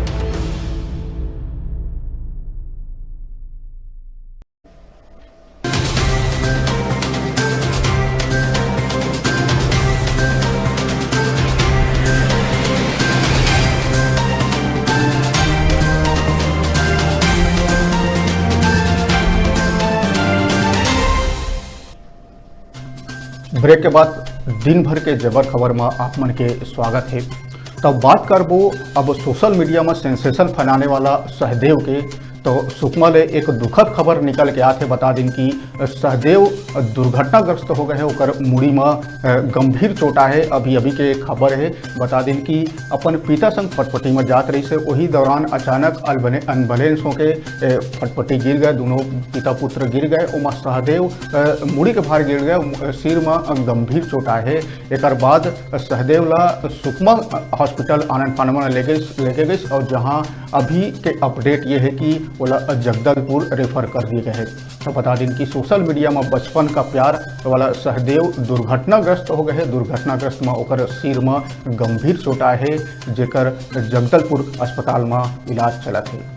ब्रेक के बाद दिन भर के जबर खबर में आप मन के स्वागत है। तब बात करबो अब सोशल मीडिया में सेंसेशन फैलाने वाला सहदेव के। तो सुकमा ले एक दुखद खबर निकल के आते बता दिन कि सहदेव दुर्घटनाग्रस्त हो गए है, ओकर मुड़ी में गंभीर चोट है। अभी अभी के खबर है बता दिन कि अपन पिता संग फटफटी में जात रही से वही दौरान अचानक अनबैलेंस होके फटफटी गिर गए, दोनों पिता पुत्र गिर गए। उमा सहदेव मुड़ी के भार गिर गए, सिर में गंभीर चोट है। एक बाद सहदेव ला सुकमा हॉस्पिटल आनंद फानवा लेके गई और जहां अभी के अपडेट ये है कि ओला जगदलपुर रेफर कर दिए गए हैं। तो बता दें कि सोशल मीडिया में बचपन का प्यार वाला सहदेव दुर्घटनाग्रस्त हो गए हैं। दुर्घटनाग्रस्त में ओकर सिर में गंभीर चोट है, जेकर जगदलपुर अस्पताल में इलाज चलत है।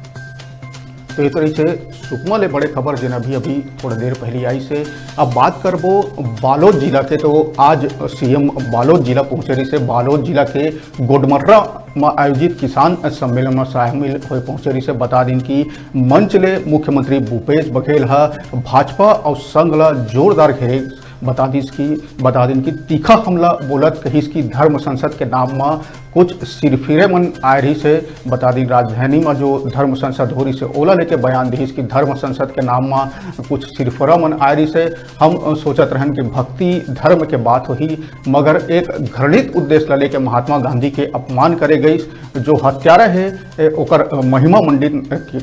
तो एक तरीके से सुकमा ले बड़े खबर जिन अभी थोड़ी देर पहले आई से। अब बात करबो बालोद जिला के। तो आज सीएम बालोद जिला पहुंचे रही से। बालोद जिला के गोडमर्रा में आयोजित किसान सम्मेलन में शामिल हो पहुंचे रही से। बता दिन कि मंच ले मुख्यमंत्री भूपेश बघेल भाजपा और संघ ला जोरदार घेरे। बता दिन कि तीखा हमला बोलत कहिस कि धर्म संसद के नाम में कुछ सिरफिरे मन आए रही से। बता दिन राजधानी में जो धर्म संसद हो रही से ओला लेके बयान दी कि धर्म संसद के नाम में कुछ सिरफिरा मन आए रही से। हम सोचत रहन कि भक्ति धर्म के बात हुई, मगर एक घृणित उद्देश्य लेके महात्मा गांधी के अपमान करे गई, जो हत्यारा है ओकर महिमा मंडित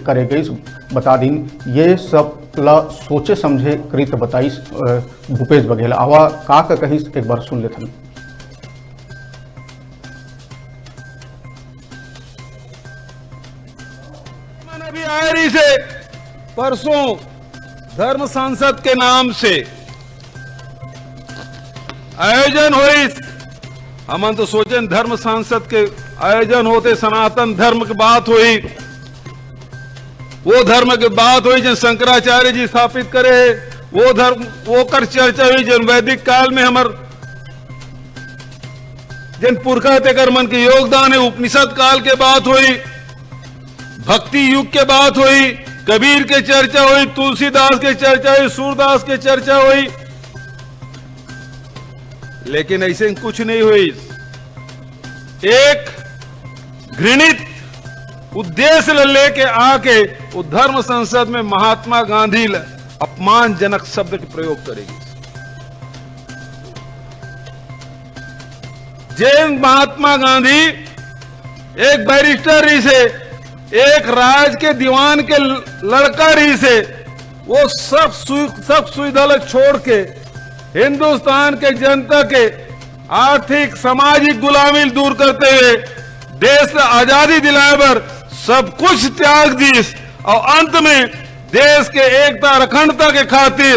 करे गई। बता दिन ये सब ला सोचे समझे कृत बताइस भूपेश बघेल। आवा का कहिस एक बार सुन लेते हैं। अभी आयरी से परसों धर्म सांसद के नाम से आयोजन हुई। हम तो सोचे धर्म सांसद के आयोजन होते सनातन धर्म की बात हुई, वो धर्म की बात हुई जिन शंकराचार्य जी स्थापित करे, वो धर्म वो कर चर्चा हुई जिन वैदिक काल में हमार जिन पुरखा तेकर मन के योगदान है। उपनिषद काल के बात हुई, भक्ति युग के बात हुई, कबीर के चर्चा हुई, तुलसीदास के चर्चा हुई, सूरदास के चर्चा हुई। लेकिन ऐसे कुछ नहीं हुई। एक घृणित उद्देश्य लेके आके वो धर्म संसद में महात्मा गांधी अपमानजनक शब्द के प्रयोग करेगी। जैन महात्मा गांधी एक बैरिस्टर रही से, एक राज के दीवान के लड़का रही से, वो सब सुविधा छोड़ के हिंदुस्तान के जनता के आर्थिक सामाजिक गुलामी दूर करते हुए देश से आजादी दिलाए पर सब कुछ त्याग दी और अंत में देश के एकता अखंडता के खातिर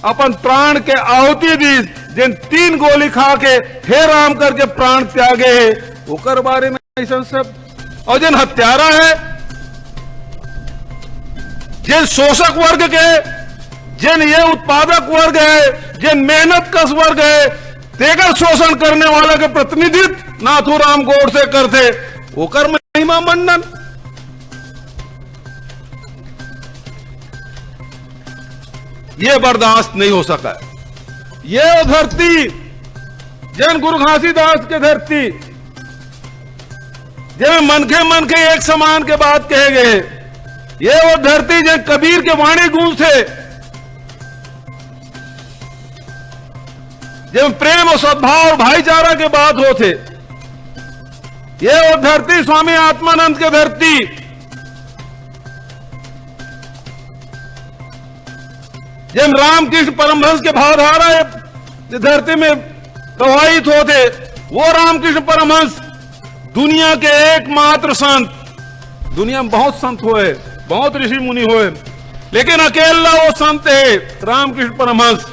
अपन प्राण के आहुति दी। जिन 3 गोली खा के हे राम करके प्राण त्यागे है, ओकर बारे में ऐसा सब। और जिन हत्यारा है, जिन शोषक वर्ग के, जिन ये उत्पादक वर्ग है, जिन मेहनत कश वर्ग है, तेगर शोषण करने वाला के प्रतिनिधित्व नाथूराम गोडसे करते, ओकर महिमा मंडन। ये बर्दाश्त नहीं हो सका। ये धरती जन गुरु घासीदास के धरती, जब मन के एक समान के बात कहे गए, ये वो धरती जब कबीर के वाणी गूंज थे, जब प्रेम और सद्भाव और भाईचारा के बात होते, ये वो धरती स्वामी आत्मानंद के धरती, जब रामकृष्ण परमहंस के भावधारा धरती में प्रवाहित होते, वो रामकृष्ण परमहंस दुनिया के एकमात्र संत। दुनिया में बहुत संत हुए, बहुत ऋषि मुनि हुए, लेकिन अकेला वो संत है रामकृष्ण परमहंस।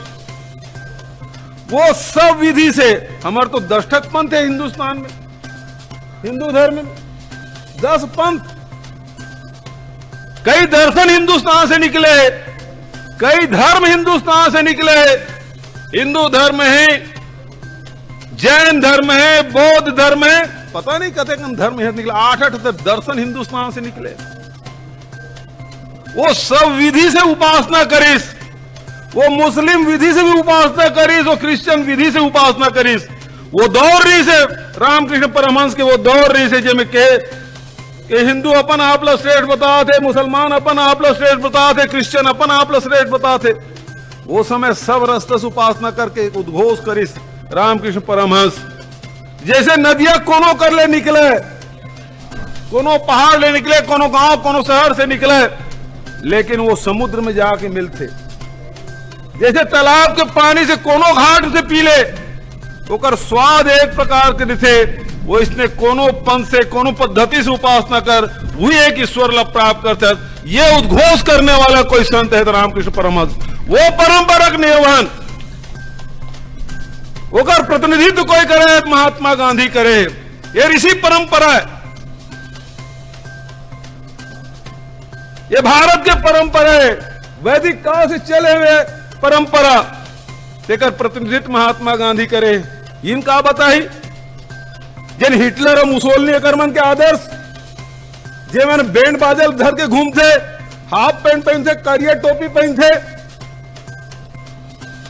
वो सब विधि से, हमारे तो 10 पंथ है हिंदुस्तान में, हिंदू धर्म में 10 पंथ, कई दर्शन हिंदुस्तान से निकले, कई धर्म हिंदुस्तान से निकले। हिंदू धर्म है, जैन धर्म है, बौद्ध धर्म है, पता नहीं कते कम धर्म है निकले, 8 दर्शन हिंदुस्तान से निकले। वो सब विधि से उपासना करिस, वो मुस्लिम विधि से भी उपासना करीस, वो क्रिश्चियन विधि से उपासना करीस। वो दौर रही से रामकृष्ण परमहंस के वो दौर रही से जिनमें के हिंदू अपन आपला श्रेष्ठ बता थे, मुसलमान अपन आपला श्रेष्ठ बता थे, क्रिश्चियन अपन आपला श्रेष्ठ बता थे। वो समय सब रस्तस उपासना करके उद्घोष करीस रामकृष्ण परमहंस। जैसे नदियां कोनो कर ले निकले, कोनो पहाड़ ले निकले, कोनो गांव कोनो शहर से निकले, लेकिन वो समुद्र में जाके मिलते। जैसे तालाब के पानी से कोनो घाट से पी ले, ओकर स्वाद एक प्रकार के थे, वो इसने कोनो पंथ से कोनो पद्धति से उपासना कर वही एक ईश्वर लाभ प्राप्त करते हैं। ये उद्घोष करने वाला कोई संत है तो रामकृष्ण परमहंस। वो परंपरक निर्वहन ओकर प्रतिनिधित्व कोई करे, महात्मा गांधी करे। ये ऋषि परंपरा है, ये भारत के परंपरा है, वैदिक काल से चले हुए परंपरा। तेकर प्रतिनिधित्व महात्मा गांधी करे। इनका बताई जिन हिटलर और मुसोलिनी एकर मन के आदर्श, जे मन बैंड बाजल धर के घूमते, हाफ पैंट पहनते, करिया टोपी पहनते।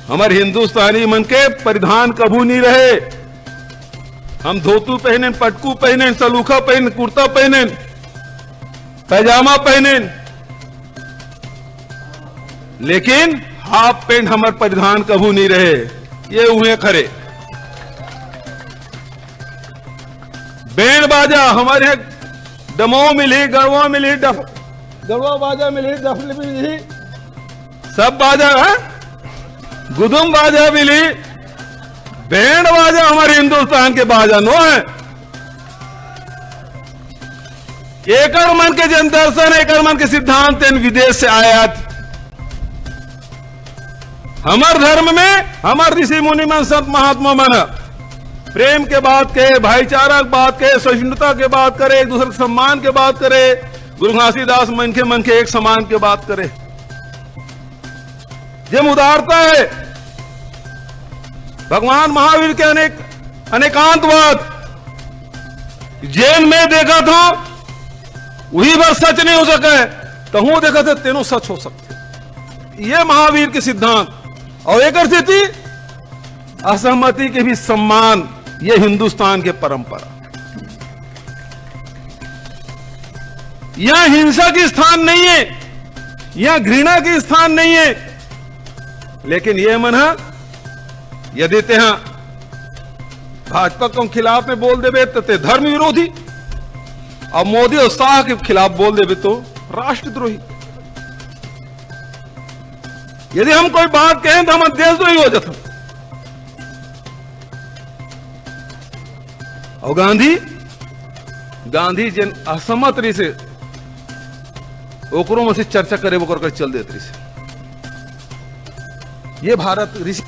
हमारे हिंदुस्तानी मन के परिधान कभू नहीं रहे। हम धोतू पहने, पटकू पहने, सलूखा पहने, कुर्ता पहने, पैजामा पहने, लेकिन हाफ पैंट हमारे परिधान कभू नहीं रहे। ये हुए खरे। बैंड बाजा हमारे यहाँ दमोह मिली, गढ़वा मिली, गढ़वा बाजा मिली, डफली मिली, सब बाजा है, गुदुम बाजा मिली। बैंड बाजा हमारे हिंदुस्तान के बाजा नो है। एकर मन के जन दर्शन, एकर मन के सिद्धांत विदेश से आयात। हमार धर्म में हमार ऋषि मुनि मन, संत महात्मा मन प्रेम के बात कहे, भाईचारा की बात कहे, सहिष्णुता के बात करे, एक दूसरे के सम्मान के बात करे, गुरु घासीदास मन के एक समान के बात करे। जब उदारता है भगवान महावीर के अनेकांतवाद जेल में देखा था, वही बार सच नहीं हो सके तो हूं देखा था तेनों सच हो सकते। ये महावीर के सिद्धांत और एक स्थिति असहमति के भी सम्मान, ये हिंदुस्तान के परंपरा। यहां हिंसा की स्थान नहीं है, यहां घृणा की स्थान नहीं है, लेकिन यह मन यदि ते भाजपा के खिलाफ में बोल देवे तो ते धर्म विरोधी, और मोदी और शाह के खिलाफ बोल देवे तो राष्ट्रद्रोही। यदि हम कोई बात कहें तो हम देशद्रोही हो जाते। और गांधी जिन असहमत रही से ओकरों में से चर्चा करे वो कर चल देते से। ये भारत ऋषि।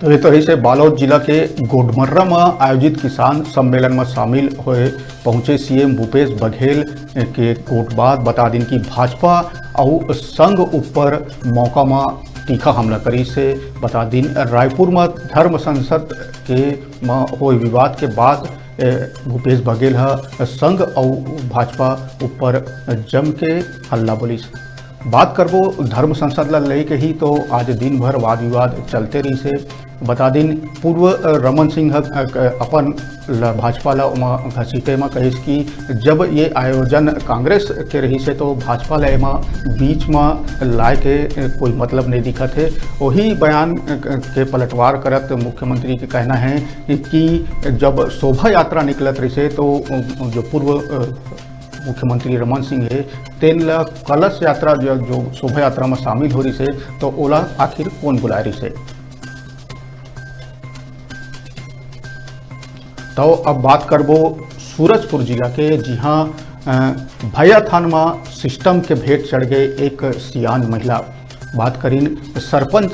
तो ये तरह से बालोद जिला के गोडमर्रा में आयोजित किसान सम्मेलन में शामिल हुए पहुंचे सीएम भूपेश बघेल के कोटबाद बता दिन की भाजपा और संघ ऊपर मौका में तीखा हमला करी से बता दिन रायपुर में धर्म संसद के हुए विवाद के बाद भूपेश बघेल संघ और भाजपा ऊपर जम के हल्ला बोली। बात करबो धर्म संसद ला लेके ही तो आज दिन भर वाद विवाद चलते रही से बता दिन पूर्व रमन सिंह अपन भाजपा ला घसीटे में कहिस कि जब ये आयोजन कांग्रेस के रही से तो भाजपा ला एमा बीच में लाए के कोई मतलब नहीं दिखा थे। वही बयान के पलटवार करत मुख्यमंत्री के कहना है कि जब शोभा यात्रा निकलत रही से तो जो पूर्व मुख्यमंत्री रमन सिंह है तेन ला कलश यात्रा जो शोभा यात्रा में शामिल हो रही से तो ओला आखिर कौन बुला रही से। तो अब बात करबो सूरजपुर जिला के, जी हाँ भैया थान में सिस्टम के भेंट चढ़ गए एक सियान महिला। बात करीन सरपंच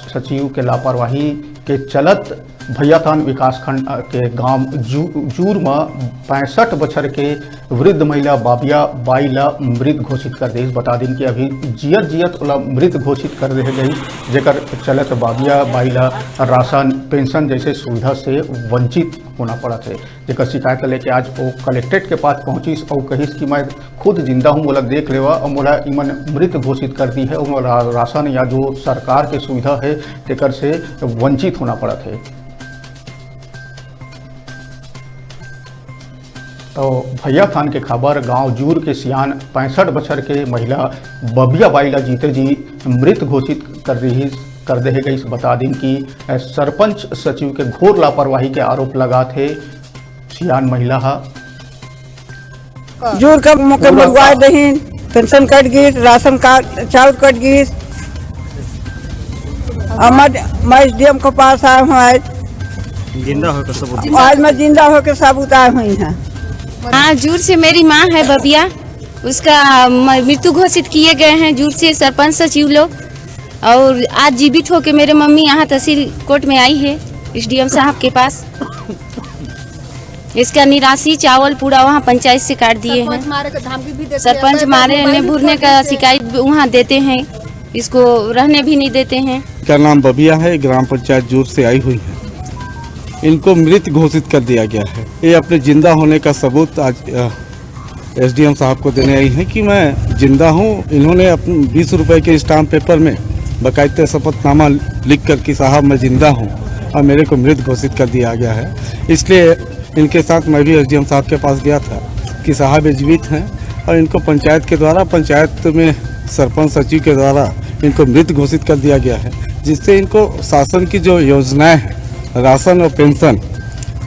सचिव के लापरवाही के चलत भैयाथान विकासखंड के गांव जूर में 65 बछर के वृद्ध महिला बाबिया बाई ला मृत घोषित कर दी। बता दिन कि अभी जियत ओला मृत घोषित कर दे गई, जेकर चलत बाबिया बाई ला राशन पेंशन जैसे सुविधा से वंचित होना पड़ा थे। जेकर शिकायत लेके आज वो कलेक्ट्रेट के पास पहुंची और कहिस कि मैं खुद जिंदा हूँ, मोला देख लेवा और मोला इमन मृत घोषित कर दी है और राशन या जो सरकार के सुविधा है तेकर से वंचित होना पड़ा थे। तो भैयाथान के खबर गांव जूर के सियान 65 बछर के महिला बबिया बाई ला जीते जी मृत घोषित कर दे गई। बता दिन कि सरपंच सचिव के घोर लापरवाही के आरोप लगा थे। सियान महिला जूर का मुके मंगवाए दही, पेंशन कट गई, राशन कार्ड चाउर कट गई। मैं एसडीएम के पास आया हूँ आज मैं जिंदा होकर सबूत आई हुई है। हाँ, जूर से मेरी माँ है बबिया, उसका मृत्यु घोषित किए गए हैं जूर से सरपंच सचिव लोग। और आज जीवित होकर मेरे मम्मी यहाँ तहसील कोर्ट में आई है एसडीएम साहब के पास। इसका निराशी चावल पूरा वहाँ पंचायत से काट दिए हैं। सरपंच मारे ने भूरने का शिकायत वहाँ देते हैं, इसको रहने भी नहीं देते हैं। क्या नाम बबिया है, ग्राम पंचायत जूर से आई हुई है। इनको मृत घोषित कर दिया गया है। ये अपने जिंदा होने का सबूत आज एसडीएम साहब को देने आई है कि मैं जिंदा हूँ। इन्होंने अपने 20 रुपए के स्टाम्प पेपर में बाकायदे शपथनामा लिख कर कि साहब मैं जिंदा हूँ और मेरे को मृत घोषित कर दिया गया है। इसलिए इनके साथ मैं भी एसडीएम साहब के पास गया था कि साहब जीवित हैं और इनको पंचायत के द्वारा, पंचायत में सरपंच सचिव के द्वारा इनको मृत घोषित कर दिया गया है, जिससे इनको शासन की जो योजनाएं हैं राशन और पेंशन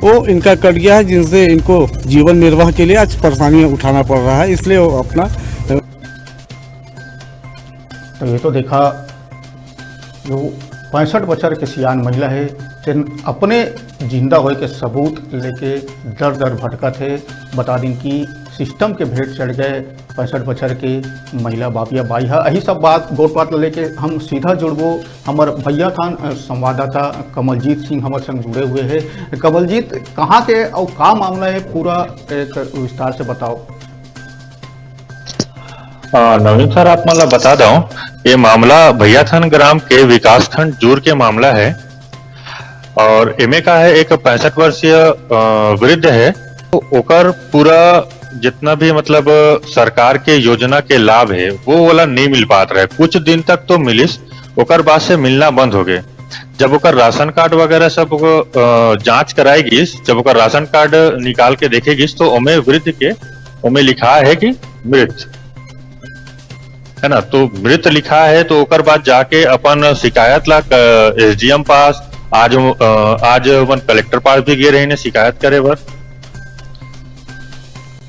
वो इनका कट गया है, जिनसे इनको जीवन निर्वाह के लिए आज परेशानियां उठाना पड़ रहा है। इसलिए वो अपना तो ये तो देखा जो 65 बछर के सियान महिला है जिन अपने जिंदा होए के सबूत लेके दर दर भटका थे। बता दिन कि सिस्टम के भेंट चढ़ गए 65 बछर के महिला बाबिया बाई है। यही सब बात गौरपात लेके हम सीधा जुड़बो हमार भैयाथान संवाददाता कमलजीत सिंह हमारे संग जुड़े हुए हैं। कमलजीत, कहाँ के और का मामला है, पूरा एक विस्तार से बताओ। नवीन सर, आप मतलब बता दो, ये मामला भैयाथान ग्राम के विकासखंड जूर के मामला है और एमे का है एक 65 वर्षीय वृद्ध है। तो ओकर पूरा जितना भी मतलब सरकार के योजना के लाभ है वो वाला नहीं मिल पाता रहे। कुछ दिन तक तो मिलिस, ओकर बाद से मिलना बंद हो गए। जब ओकर राशन कार्ड वगैरह सब जांच कराएगी, जब ओकर राशन कार्ड निकाल के देखेगी तो ओमे वृद्ध के ओमे लिखा है कि मृत है ना, तो मृत लिखा है। तो ओकर बाद जाके अपन शिकायत ला एसडीएम पास, आज वन कलेक्टर पास भी गए रहे शिकायत करे बर।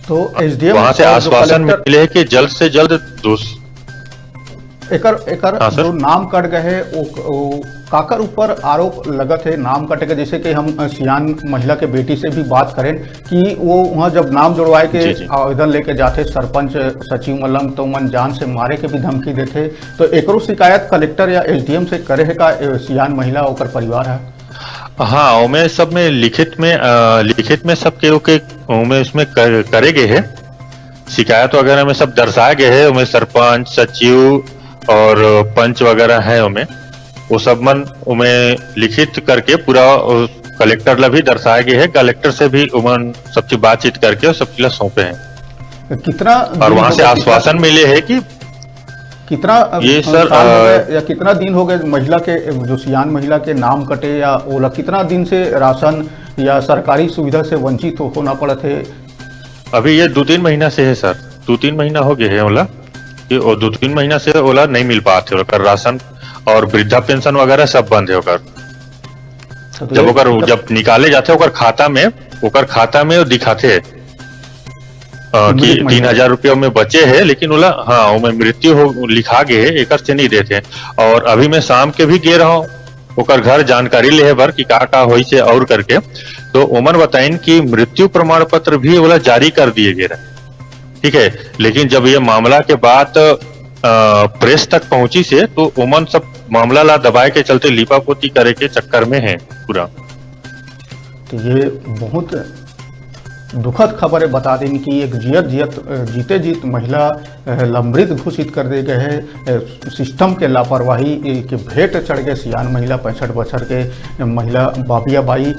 तो एसडीएम वहां से आश्वासन मिले है कि जल्द से जल्द एकर जो नाम कट गए है वो काकर ऊपर आरोप लगत है नाम कटे के। जैसे कि हम सियान महिला के बेटी से भी बात करें कि वो वहाँ जब नाम जुड़वाए के आवेदन लेके जाते सरपंच सचिव मलंग तो मन जान से मारे के भी धमकी देते। तो एकरो शिकायत कलेक्टर या एसडीएम से करे है का सियान महिला ओकर परिवार है? हाँ, उमें सब में लिखित में सब के उमें उसमें करे गए है, शिकायत वगैरह में सब दर्शाए गए है। उमें सरपंच सचिव और पंच वगैरह है, उमें वो सब मन उमें लिखित करके पूरा कलेक्टर ला भी दर्शाए गए है। कलेक्टर से भी उमन सब चीज बातचीत करके सब चीज सौंपे हैं। कितना और वहां से आश्वासन मिले है कि कितना ये सर या कितना दिन हो गए महिला के जो सियान महिला के नाम कटे या ओला कितना दिन से राशन या सरकारी सुविधा से वंचित होना पड़ा थे? अभी ये 2-3 महीना से है सर, 2-3 महीना हो गए है ओला, ये 2-3 महीना से ओला नहीं मिल पाते ओकर राशन और वृद्धा पेंशन वगैरह सब बंद है ओकर। जब निकाले जाते ओकर खाता में दिखाते कि 3000 रुपया में बचे है, लेकिन ओला हाँ उमें मृत्यु हो लिखा गए है, एक से नहीं देते। और अभी मैं शाम के भी गे रहा हूँ ओकर घर जानकारी ले बर कि का होई से और करके, तो उमन बताइन कि मृत्यु प्रमाण पत्र भी ओला जारी कर दिए गए रहे, ठीक है। लेकिन जब ये मामला के बाद प्रेस तक पहुंची से तो उमन सब मामला ला दबाए के चलते लिपापोती करे के चक्कर में है पूरा। तो ये बहुत दुखद खबर है। बता दें कि एक जीते जीत महिला लंबरित घोषित कर दे गए है। सिस्टम के लापरवाही के भेंट चढ़ गए सियान महिला 65 वर्ष के महिला बाबिया बाई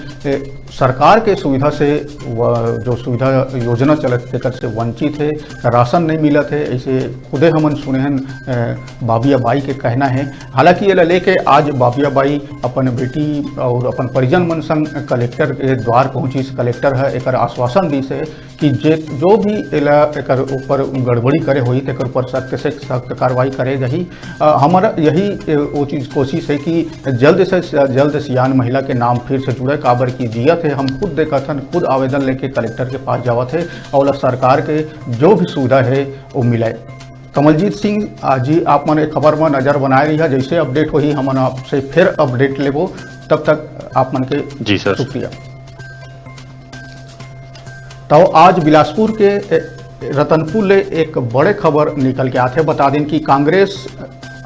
सरकार के सुविधा से जो सुविधा योजना चलत तेकर से वंचित है, राशन नहीं मिलत है, ऐसे खुदे हमन सुने हैं बाबिया बाई के कहना है। हालांकि ये लेके आज बाबिया बाई अपन बेटी और अपन परिजन मन संग कलेक्टर के द्वार पहुंची। कलेक्टर है एक आश्वासन दी से कि जो भी एकर ऊपर गड़बड़ी करे हुई तेकर ऊपर सख्त से सख्त कार्रवाई करे रही। हमारा यही वो चीज़ कोशिश है कि जल्द से जल्द सियान महिला के नाम फिर से जुड़े। काबर की जियत है, हम खुद देखत हन, खुद आवेदन लेके कलेक्टर के पास जावत है और सरकार के जो भी सुविधा है वो मिले। कमलजीत सिंह आज ही आप मन खबर में नजर बनाए रही है, जैसे अपडेट होही हमन आपसे फिर अपडेट लेबो। तब तक आप मन के जी सर शुक्रिया। तो आज बिलासपुर के रतनपुर ले एक बड़े खबर निकल के आते। बता दें कि कांग्रेस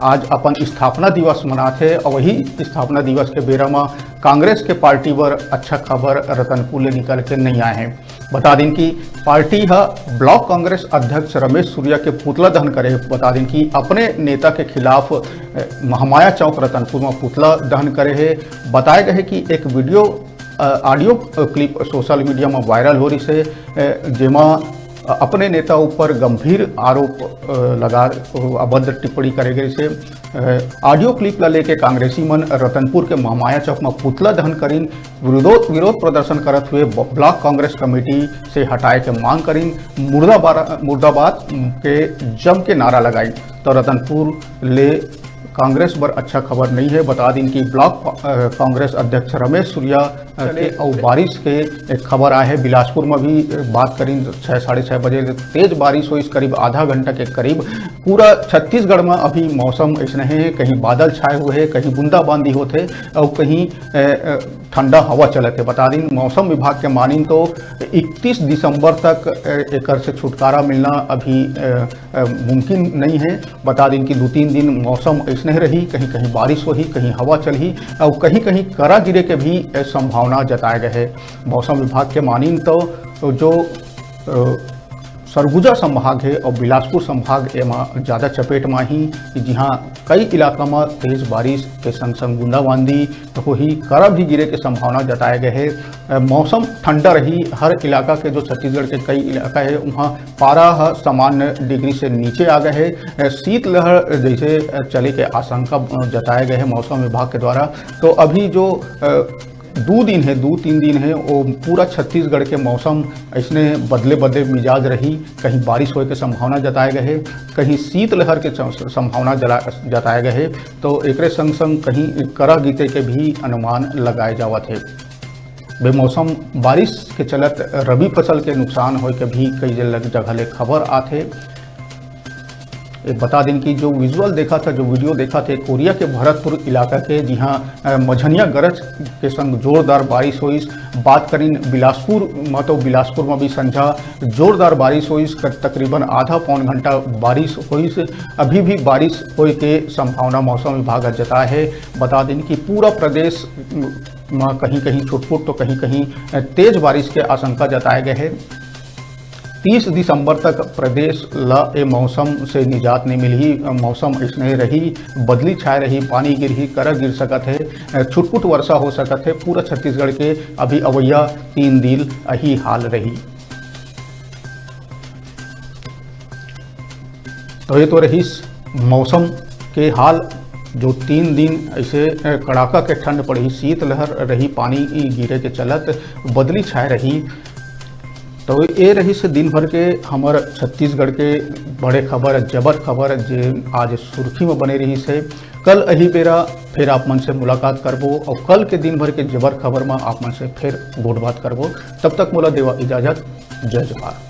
आज अपन स्थापना दिवस मनाते और वही स्थापना दिवस के बेरा में कांग्रेस के पार्टी पर अच्छा खबर रतनपुर ले निकल के नहीं आए हैं। बता दें कि पार्टी ब्लॉक कांग्रेस अध्यक्ष रमेश सूर्या के पुतला दहन करे। बता दें कि अपने नेता के खिलाफ महामाया चौक रतनपुर में पुतला दहन करे है। बताए गए कि एक video audio clip social media में वायरल हो रही से जेमा अपने नेता ऊपर गंभीर आरोप लगा अभद्र टिप्पणी करे गई से ऑडियो क्लिप ला लेके कांग्रेसी मन रतनपुर के महामाया चौक में पुतला दहन करीन विरोध प्रदर्शन करत हुए ब्लॉक कांग्रेस कमेटी से हटाए के मांग करीन। मुर्दाबाद के जम के नारा लगाई। तो रतनपुर ले कांग्रेस पर अच्छा खबर नहीं है। बता दें कि ब्लॉक कांग्रेस अध्यक्ष रमेश सूर्या के और बारिश के एक खबर आए है। बिलासपुर में भी बात करें 6 साढ़े 6 बजे तेज बारिश हुई, करीब आधा घंटा के करीब। पूरा छत्तीसगढ़ में अभी मौसम ऐसा है, कहीं बादल छाए हुए हैं, कहीं बूंदाबांदी होते और कहीं ठंडा हवा चलते। बता दें मौसम विभाग के मानिन तो 31 दिसंबर तक एकर से छुटकारा मिलना अभी मुमकिन नहीं है। बता दें कि 2-3 दिन मौसम ऐसे रही, कहीं कहीं बारिश हुई, कहीं हवा चली और कहीं कहीं करा गिरे के भी संभावना जताए गए है। मौसम विभाग के मानिन तो जो सरगुजा संभाग है और बिलासपुर संभाग एमा ज़्यादा चपेट में ही, जहाँ कई इलाका में तेज बारिश के संग संग बूंदाबांदी हो ही करा भी गिरे के संभावना जताए गए है। मौसम ठंडा रही, हर इलाका के जो छत्तीसगढ़ के कई इलाका है वहाँ पारा सामान्य डिग्री से नीचे आ गए है। शीतलहर जैसे चले के आशंका जताए गए हैं मौसम विभाग के द्वारा। तो अभी जो 2-3 दिन है वो पूरा छत्तीसगढ़ के मौसम ऐसने बदले मिजाज रही। कहीं बारिश होने की संभावना जताए गए है, कहीं शीतलहर के संभावना जताए गए है। तो एक संग संग कहीं करा गीते के भी अनुमान लगाए जावत है। बेमौसम बारिश के चलत रबी फसल के नुकसान होए के भी कई जगह ले खबर आते। बता दें कि जो विजुअल देखा था, जो वीडियो देखा थे कोरिया के भरतपुर इलाका के, जहां मझनिया गरज के संग जोरदार बारिश हुई। बात करें बिलासपुर में तो बिलासपुर में भी संझा जोरदार बारिश हुई, तकरीबन आधा पौन घंटा बारिश हुई। अभी भी बारिश होने के संभावना मौसम विभाग जता है। बता दें कि पूरा प्रदेश में कहीं कहीं छुटपुट तो कहीं कहीं तेज बारिश के आशंका जताए गए हैं। 30 दिसंबर तक प्रदेश ला मौसम से निजात नहीं मिली। मौसम ऐसे रही, बदली छाए रही, पानी गिर करा गिर सकत है, छुटपुट वर्षा हो सकत है। पूरा छत्तीसगढ़ के अभी अवैया 3 दिन यही हाल रही। तो ये तो रही मौसम के हाल। जो 3 दिन ऐसे कड़ाका के ठंड पड़ी, शीतलहर रही, पानी गिरे के चलत बदली छाए रही। तो ये रही से दिन भर के हमार छत्तीसगढ़ के बड़े खबर, जबर खबर जे आज सुर्खी में बने रही से। कल यही बेरा फिर आप मन से मुलाकात करबो और कल के दिन भर के जबर खबर में आप मन से फिर गोट बात करबो। तब तक मोला देवा इजाजत। जय जोहार।